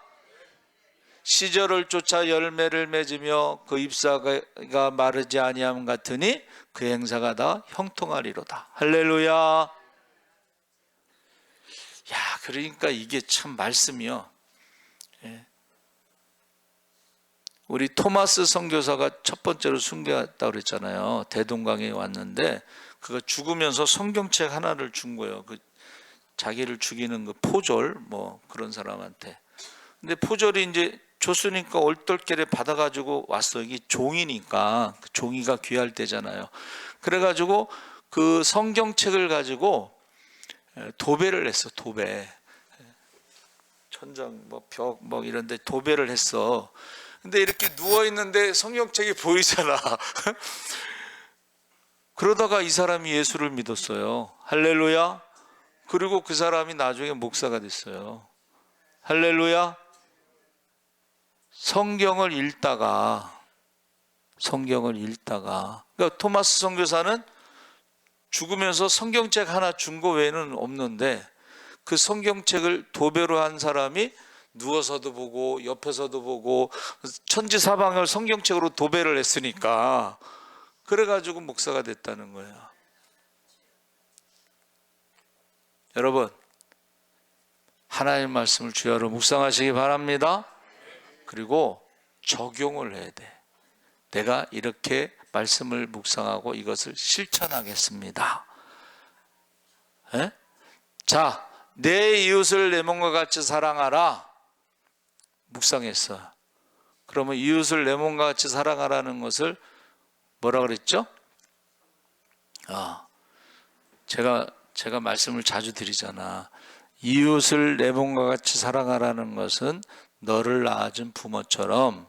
시절을 쫓아 열매를 맺으며 그 잎사가 마르지 아니함 같으니 그 행사가 다 형통하리로다. 할렐루야. 야, 그러니까 이게 참 말씀이요. 우리 토마스 선교사가 첫 번째로 순교했다고 그랬잖아요. 대동강에 왔는데 그가 죽으면서 성경책 하나를 준 거예요. 그 자기를 죽이는 그 포졸 뭐 그런 사람한테. 근데 포졸이 이제 줬으니까 얼떨결에 받아가지고 왔어. 이게 종이니까 그 종이가 귀할 때잖아요. 그래가지고 그 성경책을 가지고 도배를 했어. 도배. 천장 뭐 벽 뭐 이런데 도배를 했어. 근데 이렇게 누워 있는데 성경책이 보이잖아. 그러다가 이 사람이 예수를 믿었어요. 할렐루야. 그리고 그 사람이 나중에 목사가 됐어요. 할렐루야. 성경을 읽다가 그러니까 토마스 선교사는 죽으면서 성경책 하나 준 거 외에는 없는데 그 성경책을 도배로 한 사람이 누워서도 보고 옆에서도 보고 천지사방을 성경책으로 도배를 했으니까 그래가지고 목사가 됐다는 거예요. 여러분, 하나님의 말씀을 주야로 묵상하시기 바랍니다. 그리고 적용을 해야 돼. 내가 이렇게 말씀을 묵상하고 이것을 실천하겠습니다. 에? 자, 내 이웃을 내 몸과 같이 사랑하라. 묵상했어. 그러면 이웃을 내 몸과 같이 사랑하라는 것을 뭐라 그랬죠? 제가 말씀을 자주 드리잖아. 이웃을 내 몸과 같이 사랑하라는 것은 너를 낳아준 부모처럼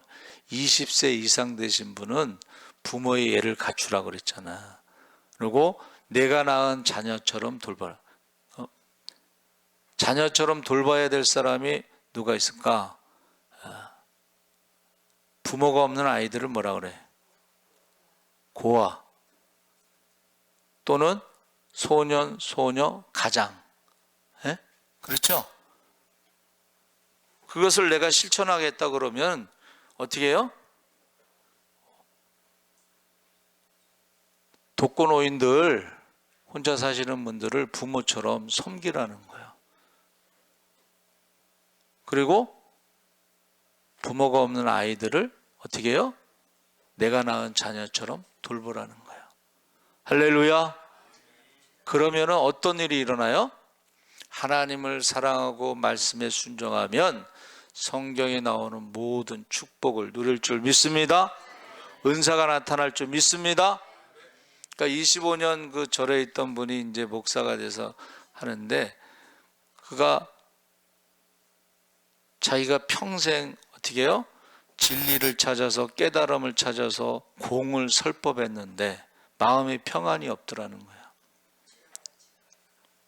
20세 이상 되신 분은 부모의 예를 갖추라고 그랬잖아. 그리고 내가 낳은 자녀처럼 돌봐라. 자녀처럼 돌봐야 될 사람이 누가 있을까? 부모가 없는 아이들을 뭐라 그래? 고아 또는 소년, 소녀, 가장. 에? 그렇죠? 그것을 내가 실천하겠다 그러면 어떻게 해요? 독거노인들, 혼자 사시는 분들을 부모처럼 섬기라는 거예요. 그리고 부모가 없는 아이들을 어떻게 해요? 내가 낳은 자녀처럼 돌보라는 거예요. 할렐루야. 그러면 어떤 일이 일어나요? 하나님을 사랑하고 말씀에 순종하면 성경에 나오는 모든 축복을 누릴 줄 믿습니다. 은사가 나타날 줄 믿습니다. 그러니까 25년 그 절에 있던 분이 이제 목사가 돼서 하는데 그가 자기가 평생 어떻게 해요? 진리를 찾아서 깨달음을 찾아서 공을 설법했는데 마음에 평안이 없더라는 거예요.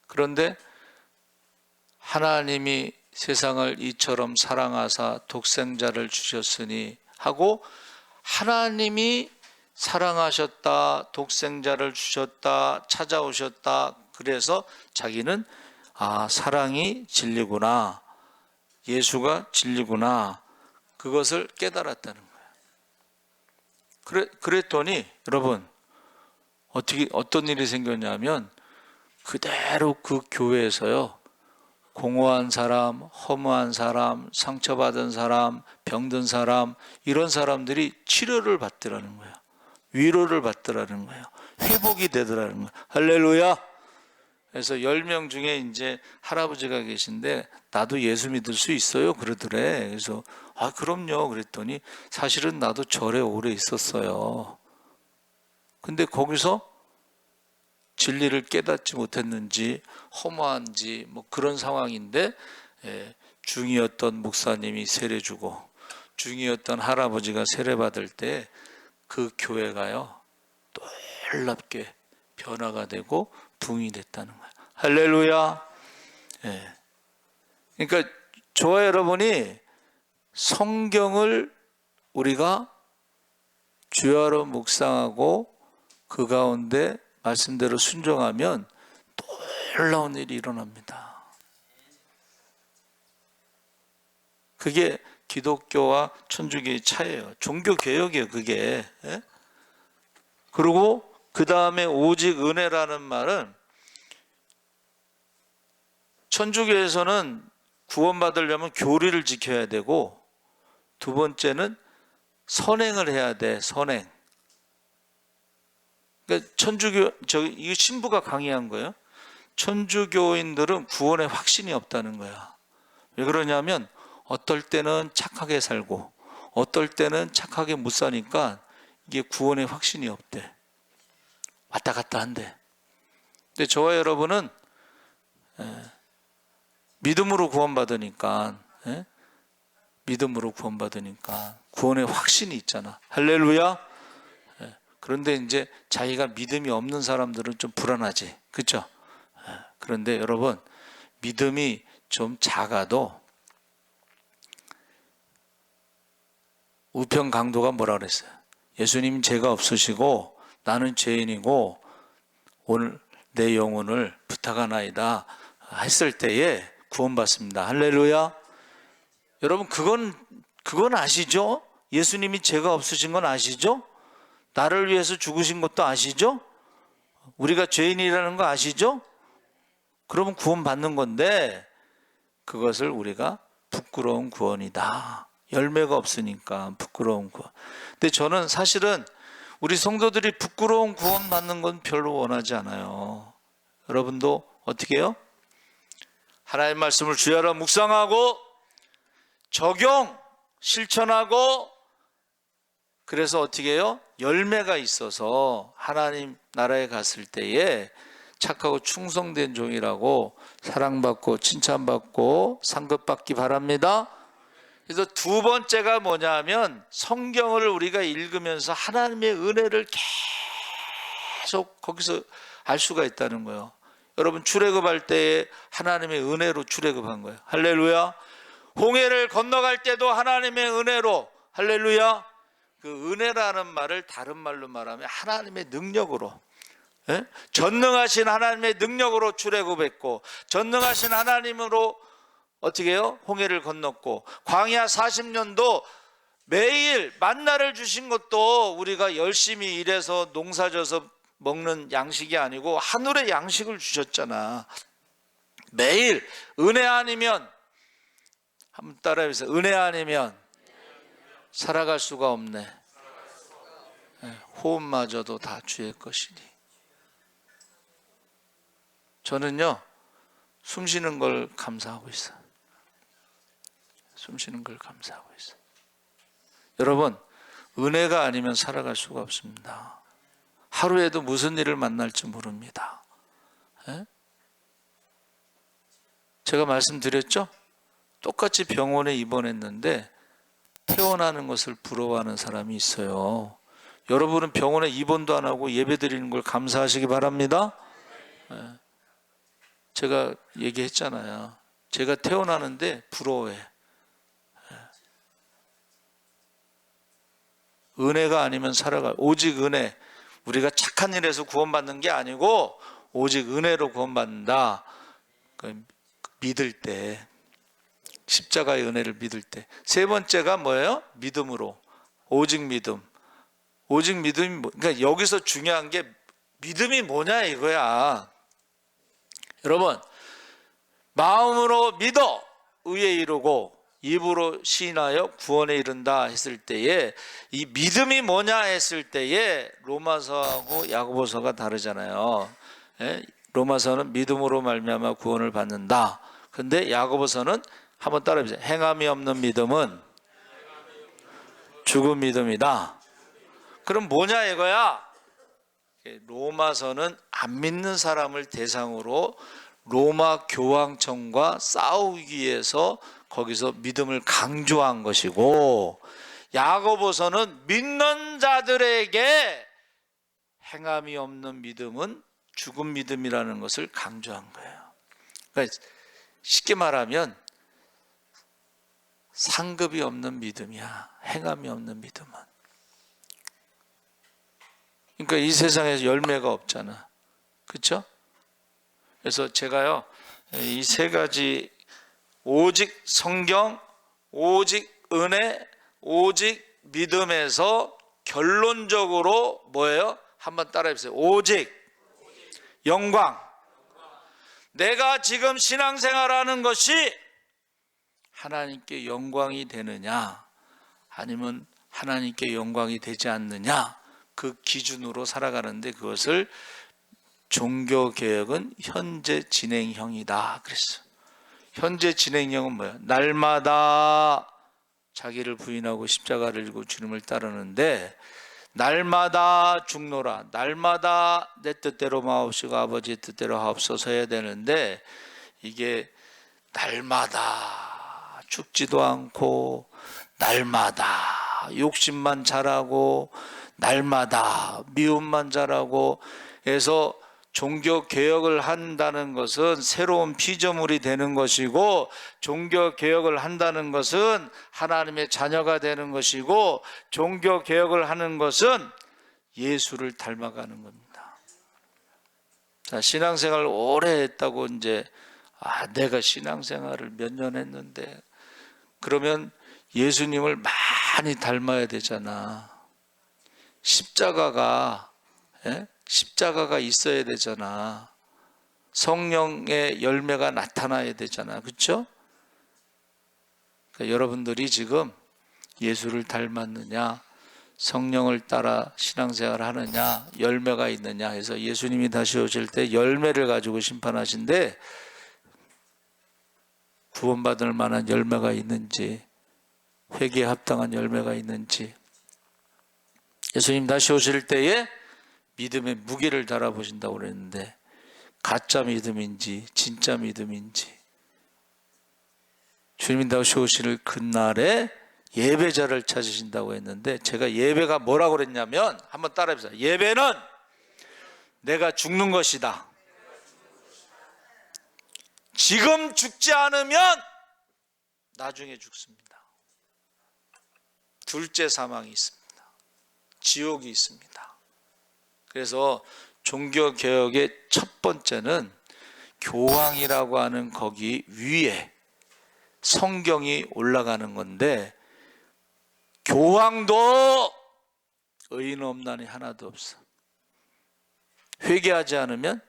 그런데 하나님이 세상을 이처럼 사랑하사 독생자를 주셨으니 하고 하나님이 사랑하셨다, 독생자를 주셨다, 찾아오셨다. 그래서 자기는 사랑이 진리구나, 예수가 진리구나, 그것을 깨달았다는 거예요. 그랬더니 여러분 어떤 일이 생겼냐면 그대로 그 교회에서요, 공허한 사람, 허무한 사람, 상처받은 사람, 병든 사람, 이런 사람들이 치료를 받더라는 거예요. 위로를 받더라는 거예요. 회복이 되더라는 거예요. 할렐루야. 그래서 10명 중에 이제 할아버지가 계신데 나도 예수 믿을 수 있어요 그러더래. 그래서 그럼요 그랬더니 사실은 나도 절에 오래 있었어요. 근데 거기서 진리를 깨닫지 못했는지 허무한지 뭐 그런 상황인데 중이었던 목사님이 세례 주고 중이었던 할아버지가 세례 받을 때 그 교회가요 놀랍게 변화가 되고 부흥이 됐다는 거예요. 할렐루야. 그러니까 저와 여러분이 성경을 우리가 주야로 묵상하고 그 가운데 말씀대로 순종하면 놀라운 일이 일어납니다. 그게 기독교와 천주교의 차이예요. 종교개혁이에요, 그게. 예? 그리고 그 다음에 오직 은혜라는 말은 천주교에서는 구원받으려면 교리를 지켜야 되고, 두 번째는 선행을 해야 돼, 선행. 그러니까 이거 신부가 강의한 거예요. 천주교인들은 구원에 확신이 없다는 거야. 왜 그러냐면 어떨 때는 착하게 살고 어떨 때는 착하게 못 사니까 이게 구원에 확신이 없대. 왔다 갔다 한대. 근데 저와 여러분은 믿음으로 구원받으니까, 믿음으로 구원받으니까 구원에 확신이 있잖아. 할렐루야. 그런데 이제 자기가 믿음이 없는 사람들은 좀 불안하지, 그렇죠? 그런데 여러분, 믿음이 좀 작아도 우편 강도가 뭐라 그랬어요? 예수님 죄가 없으시고 나는 죄인이고 오늘 내 영혼을 부탁하나이다 했을 때에 구원받습니다. 할렐루야. 여러분, 그건 아시죠? 예수님이 죄가 없으신 건 아시죠? 나를 위해서 죽으신 것도 아시죠? 우리가 죄인이라는 거 아시죠? 그러면 구원받는 건데, 그것을 우리가 부끄러운 구원이다. 열매가 없으니까 부끄러운 구원. 근데 저는 사실은 우리 성도들이 부끄러운 구원 받는 건 별로 원하지 않아요. 여러분도 어떻게 해요? 하나님의 말씀을 주야로 묵상하고 적용, 실천하고, 그래서 어떻게 해요? 열매가 있어서 하나님 나라에 갔을 때에 착하고 충성된 종이라고 사랑받고 칭찬받고 상급받기 바랍니다. 그래서 두 번째가 뭐냐면 성경을 우리가 읽으면서 하나님의 은혜를 계속 거기서 알 수가 있다는 거예요. 여러분, 출애굽할 때에 하나님의 은혜로 출애굽한 거예요. 할렐루야. 홍해를 건너갈 때도 하나님의 은혜로. 할렐루야. 그 은혜라는 말을 다른 말로 말하면 하나님의 능력으로, 전능하신 하나님의 능력으로 출애굽했고, 전능하신 하나님으로 어떻게 해요? 홍해를 건넜고, 광야 40년도 매일 만나를 주신 것도 우리가 열심히 일해서 농사져서 먹는 양식이 아니고 하늘의 양식을 주셨잖아. 매일 은혜 아니면, 한번 따라해보세요. 은혜 아니면 살아갈 수가 없네. 호흡마저도 다 주의 것이니. 저는요, 숨 쉬는 걸 감사하고 있어요. 숨 쉬는 걸 감사하고 있어요. 여러분, 은혜가 아니면 살아갈 수가 없습니다. 하루에도 무슨 일을 만날지 모릅니다. 제가 말씀드렸죠? 똑같이 병원에 입원했는데 퇴원하는 것을 부러워하는 사람이 있어요. 여러분은 병원에 입원도 안 하고 예배드리는 걸 감사하시기 바랍니다. 제가 얘기했잖아요. 제가 퇴원하는데 부러워해. 은혜가 아니면 살아갈, 오직 은혜. 우리가 착한 일에서 구원받는 게 아니고 오직 은혜로 구원받는다. 믿을 때, 십자가의 은혜를 믿을 때. 세 번째가 뭐예요? 믿음으로. 오직 믿음. 오직 믿음이 그러니까 여기서 중요한 게 믿음이 뭐냐 이거야. 여러분, 마음으로 믿어 의에 이르고 입으로 시인하여 구원에 이른다 했을 때에, 이 믿음이 뭐냐 했을 때에 로마서하고 야고보서가 다르잖아요. 로마서는 믿음으로 말미암아 구원을 받는다. 근데 야고보서는 한번 따라해보세요. 행함이 없는 믿음은 죽은 믿음이다. 그럼 뭐냐 이거야? 로마서는 안 믿는 사람을 대상으로 로마 교황청과 싸우기 위해서 거기서 믿음을 강조한 것이고, 야고보서는 믿는 자들에게 행함이 없는 믿음은 죽은 믿음이라는 것을 강조한 거예요. 그러니까 쉽게 말하면 상급이 없는 믿음이야. 행함이 없는 믿음은. 그러니까 이 세상에서 열매가 없잖아. 그렇죠? 그래서 제가요, 이 세 가지, 오직 성경, 오직 은혜, 오직 믿음에서 결론적으로 뭐예요? 한번 따라해 보세요. 오직 영광. 내가 지금 신앙생활하는 것이 하나님께 영광이 되느냐, 아니면 하나님께 영광이 되지 않느냐, 그 기준으로 살아가는데, 그것을 종교개혁은 현재 진행형이다 그랬어. 현재 진행형은 뭐야? 날마다 자기를 부인하고 십자가를 지고 주님을 따르는데, 날마다 죽노라, 날마다 내 뜻대로 마옵시고 아버지의 뜻대로 하옵소서 해야 되는데, 이게 날마다 죽지도 않고, 날마다 욕심만 자라고, 날마다 미움만 자라고 해서, 종교 개혁을 한다는 것은 새로운 피조물이 되는 것이고, 종교 개혁을 한다는 것은 하나님의 자녀가 되는 것이고, 종교 개혁을 하는 것은 예수를 닮아가는 겁니다. 자, 신앙생활 오래 했다고 이제 내가 신앙생활을 몇 년 했는데, 그러면 예수님을 많이 닮아야 되잖아. 십자가가 있어야 되잖아. 성령의 열매가 나타나야 되잖아. 그렇죠? 그러니까 여러분들이 지금 예수를 닮았느냐, 성령을 따라 신앙생활을 하느냐, 열매가 있느냐 해서 예수님이 다시 오실 때 열매를 가지고 심판하신데, 구원받을 만한 열매가 있는지, 회개에 합당한 열매가 있는지, 예수님 다시 오실 때에 믿음의 무게를 달아보신다고 그랬는데, 가짜 믿음인지 진짜 믿음인지, 주님 다시 오실 그날에 예배자를 찾으신다고 했는데, 제가 예배가 뭐라고 그랬냐면, 한번 따라해보세요. 예배는 내가 죽는 것이다. 지금 죽지 않으면 나중에 죽습니다. 둘째 사망이 있습니다. 지옥이 있습니다. 그래서 종교개혁의 첫 번째는 교황이라고 하는 거기 위에 성경이 올라가는 건데, 교황도 의인 없나니 하나도 없어. 회개하지 않으면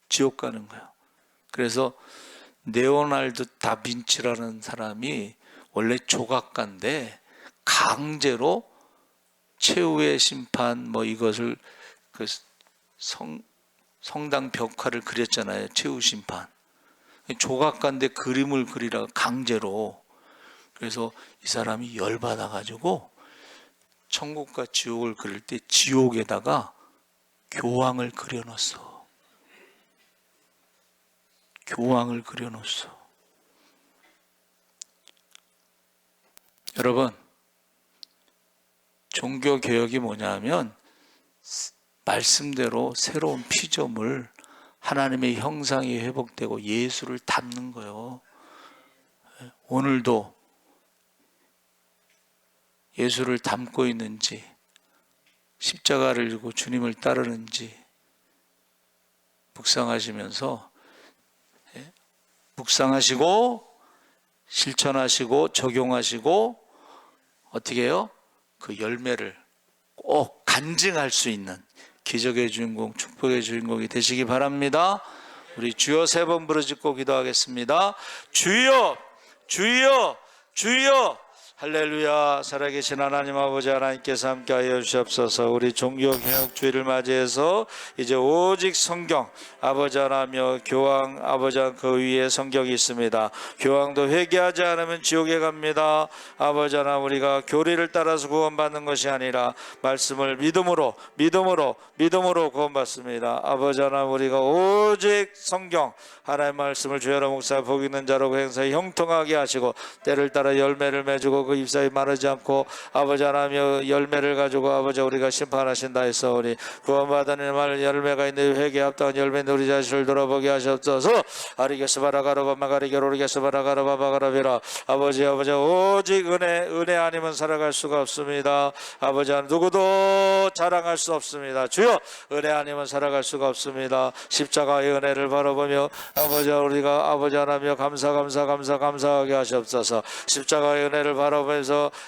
지옥 가는 거예요. 그래서 레오날드 다빈치라는 사람이 원래 조각가인데, 강제로 최후의 심판 뭐 이것을 그 성당 벽화를 그렸잖아요. 최후 심판. 조각가인데 그림을 그리라 강제로. 그래서 이 사람이 열받아 가지고 천국과 지옥을 그릴 때 지옥에다가 교황을 그려놨어. 교황을 그려놨어. 여러분, 종교개혁이 뭐냐면 말씀대로 새로운 피조물, 하나님의 형상이 회복되고 예수를 닮는 거예요. 오늘도 예수를 닮고 있는지, 십자가를 지고 주님을 따르는지 묵상하시면서, 묵상하시고 실천하시고 적용하시고 어떻게 해요? 그 열매를 꼭 간증할 수 있는 기적의 주인공, 축복의 주인공이 되시기 바랍니다. 우리 주여 세 번 부르짖고 기도하겠습니다. 주여, 주여, 주여. 할렐루야. 살아계신 하나님 아버지, 하나님께서 함께하여 주시옵소서. 우리 종교개혁 주일을 맞이해서 이제 오직 성경, 아버지 하나며 교황, 아버지 그 위에 성경이 있습니다. 교황도 회개하지 않으면 지옥에 갑니다. 아버지 하나, 우리가 교리를 따라서 구원받는 것이 아니라 말씀을 믿음으로 구원받습니다. 아버지 하나, 우리가 오직 성경, 하나님의 말씀을 주여라 목사 복 있는 자로 그 행사에 형통하게 하시고 때를 따라 열매를 맺고 그 잎사귀 마르지 않고 아버지 하나님 열매를 가지고 아버지 우리가 심판하신다 했사오니 구원받은 말 열매가 있는 회개에 합당한 열매는 우리 자신을 돌아보게 하시옵소서. 아리게스바라가라바 마가리게로리게스바라가라바 마가라비라. 아버지 오직 은혜 아니면 살아갈 수가 없습니다. 아버지 하나님 누구도 자랑할 수 없습니다. 주여 은혜 아니면 살아갈 수가 없습니다. 십자가의 은혜를 바라보며 아버지 우리가 아버지 하나님 감사하게 하시옵소서. 십자가의 은혜를 바라보면서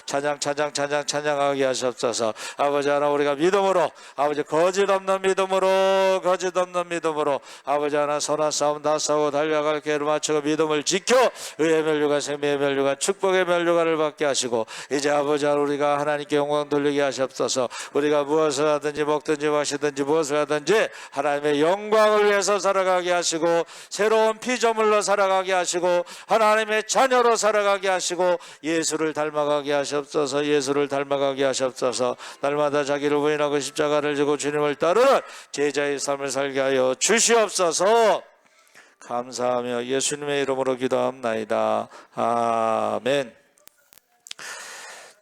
찬양하게 하시옵소서. 아버지 하나님 우리가 믿음으로 아버지 거짓 없는 믿음으로 아버지 하나님 선한 싸움 다 싸우고 달려갈 기회를 맞추고 믿음을 지켜 의의 멸류관 생명의 멸류관 축복의 멸류관을 받게 하시고 이제 아버지 하나님 우리가 하나님께 영광 돌리게 하시옵소서. 우리가 무엇을 하든지 먹든지 마시든지 무엇을 하든지 하나님의 영광을 위해서 살아가게 하시고 새로운 피조물로 살아가게 하시고 하나님의 자녀로 살아가게 하시고 예수를 닮아가게 하시옵소서. 날마다 자기를 부인하고 십자가를 지고 주님을 따르는 제자의 삶을 살게 하여 주시옵소서. 감사하며 예수님의 이름으로 기도합나이다. 아멘.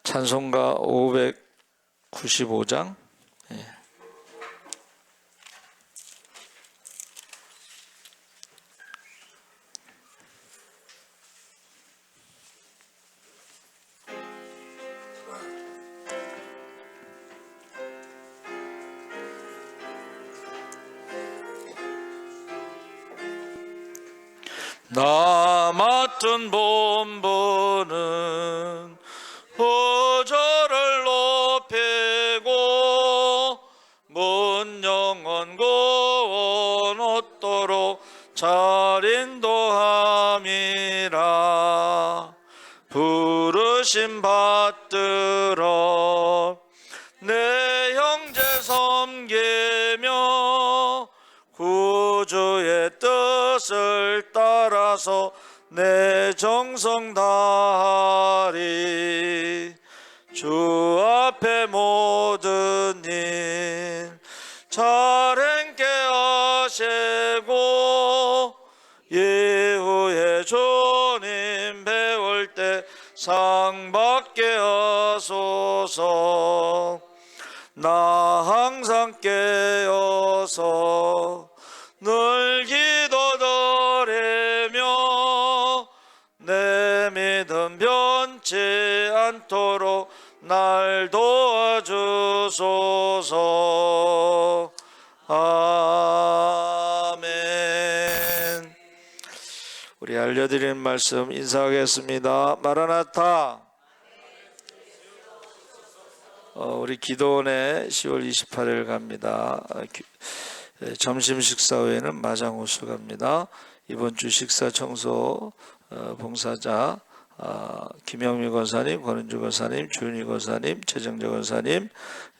찬송가 595장. 나 맡은 본분은 보좌를 높이고 문 영원 고원 얻도록 잘 인도함이라. 부르심 받들어 내 형제 섬기며 구주의 뜻을 따라서 내 정성 다하리. 주 앞에 모든 일 잘 행케 하시고 이후에 주님 배울 때 상 받게 하소서. 나 항상 깨어서 늘 기도드리며 내 믿음 변치 않도록 날 도와주소서. 아멘. 우리 알려드리는 말씀 인사하겠습니다. 마라나타. 우리 기도원에 10월 28일 갑니다. 점심 식사 후에는 마장호수 갑니다. 이번 주 식사 청소 봉사자 김영미 권사님, 권은주 권사님, 주윤희 권사님, 최정재 권사님,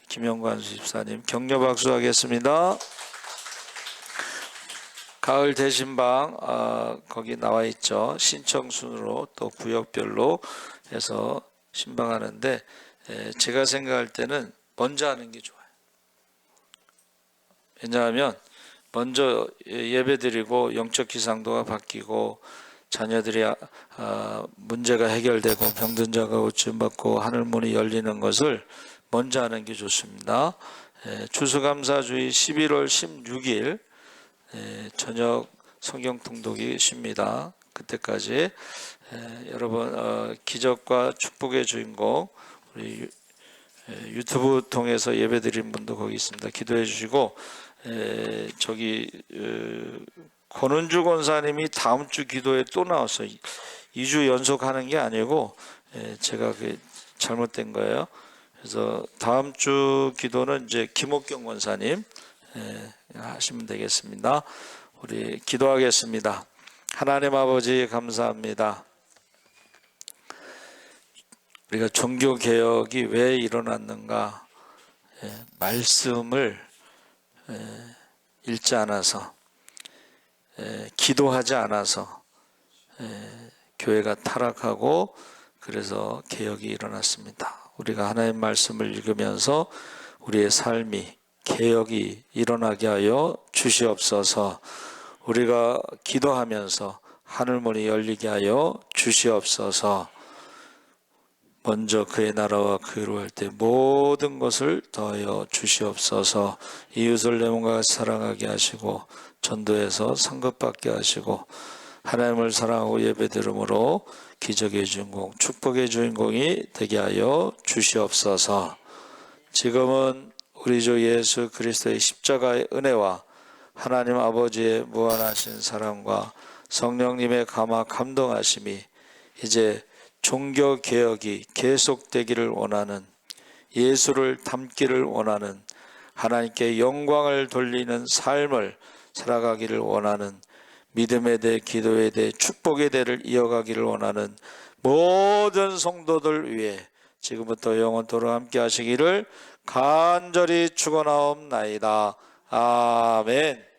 김영관 집사님 격려 박수하겠습니다. 가을 대신방 거기 나와 있죠. 신청 순으로 또 구역별로 해서 신방하는데 제가 생각할 때는 먼저 하는 게 좋아요. 왜냐하면 먼저 예배드리고 영적 기상도가 바뀌고 자녀들이 문제가 해결되고 병든 자가 고침받고 하늘문이 열리는 것을 먼저 하는 게 좋습니다. 추수감사주의 11월 16일 저녁 성경 통독이 쉽니다. 그때까지 여러분 기적과 축복의 주인공 우리 유튜브 통해서 예배드린 분도 거기 있습니다. 기도해 주시고 저기 권은주 권사님이 다음 주 기도에 또 나왔어요. 2주 연속하는 게 아니고 제가 잘못된 거예요. 그래서 다음 주 기도는 이제 김옥경 권사님 하시면 되겠습니다. 우리 기도하겠습니다. 하나님 아버지 감사합니다. 우리가 종교 개혁이 왜 일어났는가? 말씀을 읽지 않아서, 기도하지 않아서 교회가 타락하고 그래서 개혁이 일어났습니다. 우리가 하나님의 말씀을 읽으면서 우리의 삶이 개혁이 일어나게 하여 주시옵소서. 우리가 기도하면서 하늘문이 열리게 하여 주시옵소서. 먼저 그의 나라와 그의로 할 때 모든 것을 더하여 주시옵소서. 이웃을 내 몸과 같이 사랑하게 하시고 전도해서 상급받게 하시고 하나님을 사랑하고 예배드림으로 기적의 주인공, 축복의 주인공이 되게 하여 주시옵소서. 지금은 우리 주 예수 그리스도의 십자가의 은혜와 하나님 아버지의 무한하신 사랑과 성령님의 감화 감동하심이 이제 종교개혁이 계속되기를 원하는, 예수를 닮기를 원하는, 하나님께 영광을 돌리는 삶을 살아가기를 원하는, 믿음의 대, 기도의 대, 축복의 대를 이어가기를 원하는 모든 성도들 위해 지금부터 영원토록 함께 하시기를 간절히 축원하옵나이다. 아멘.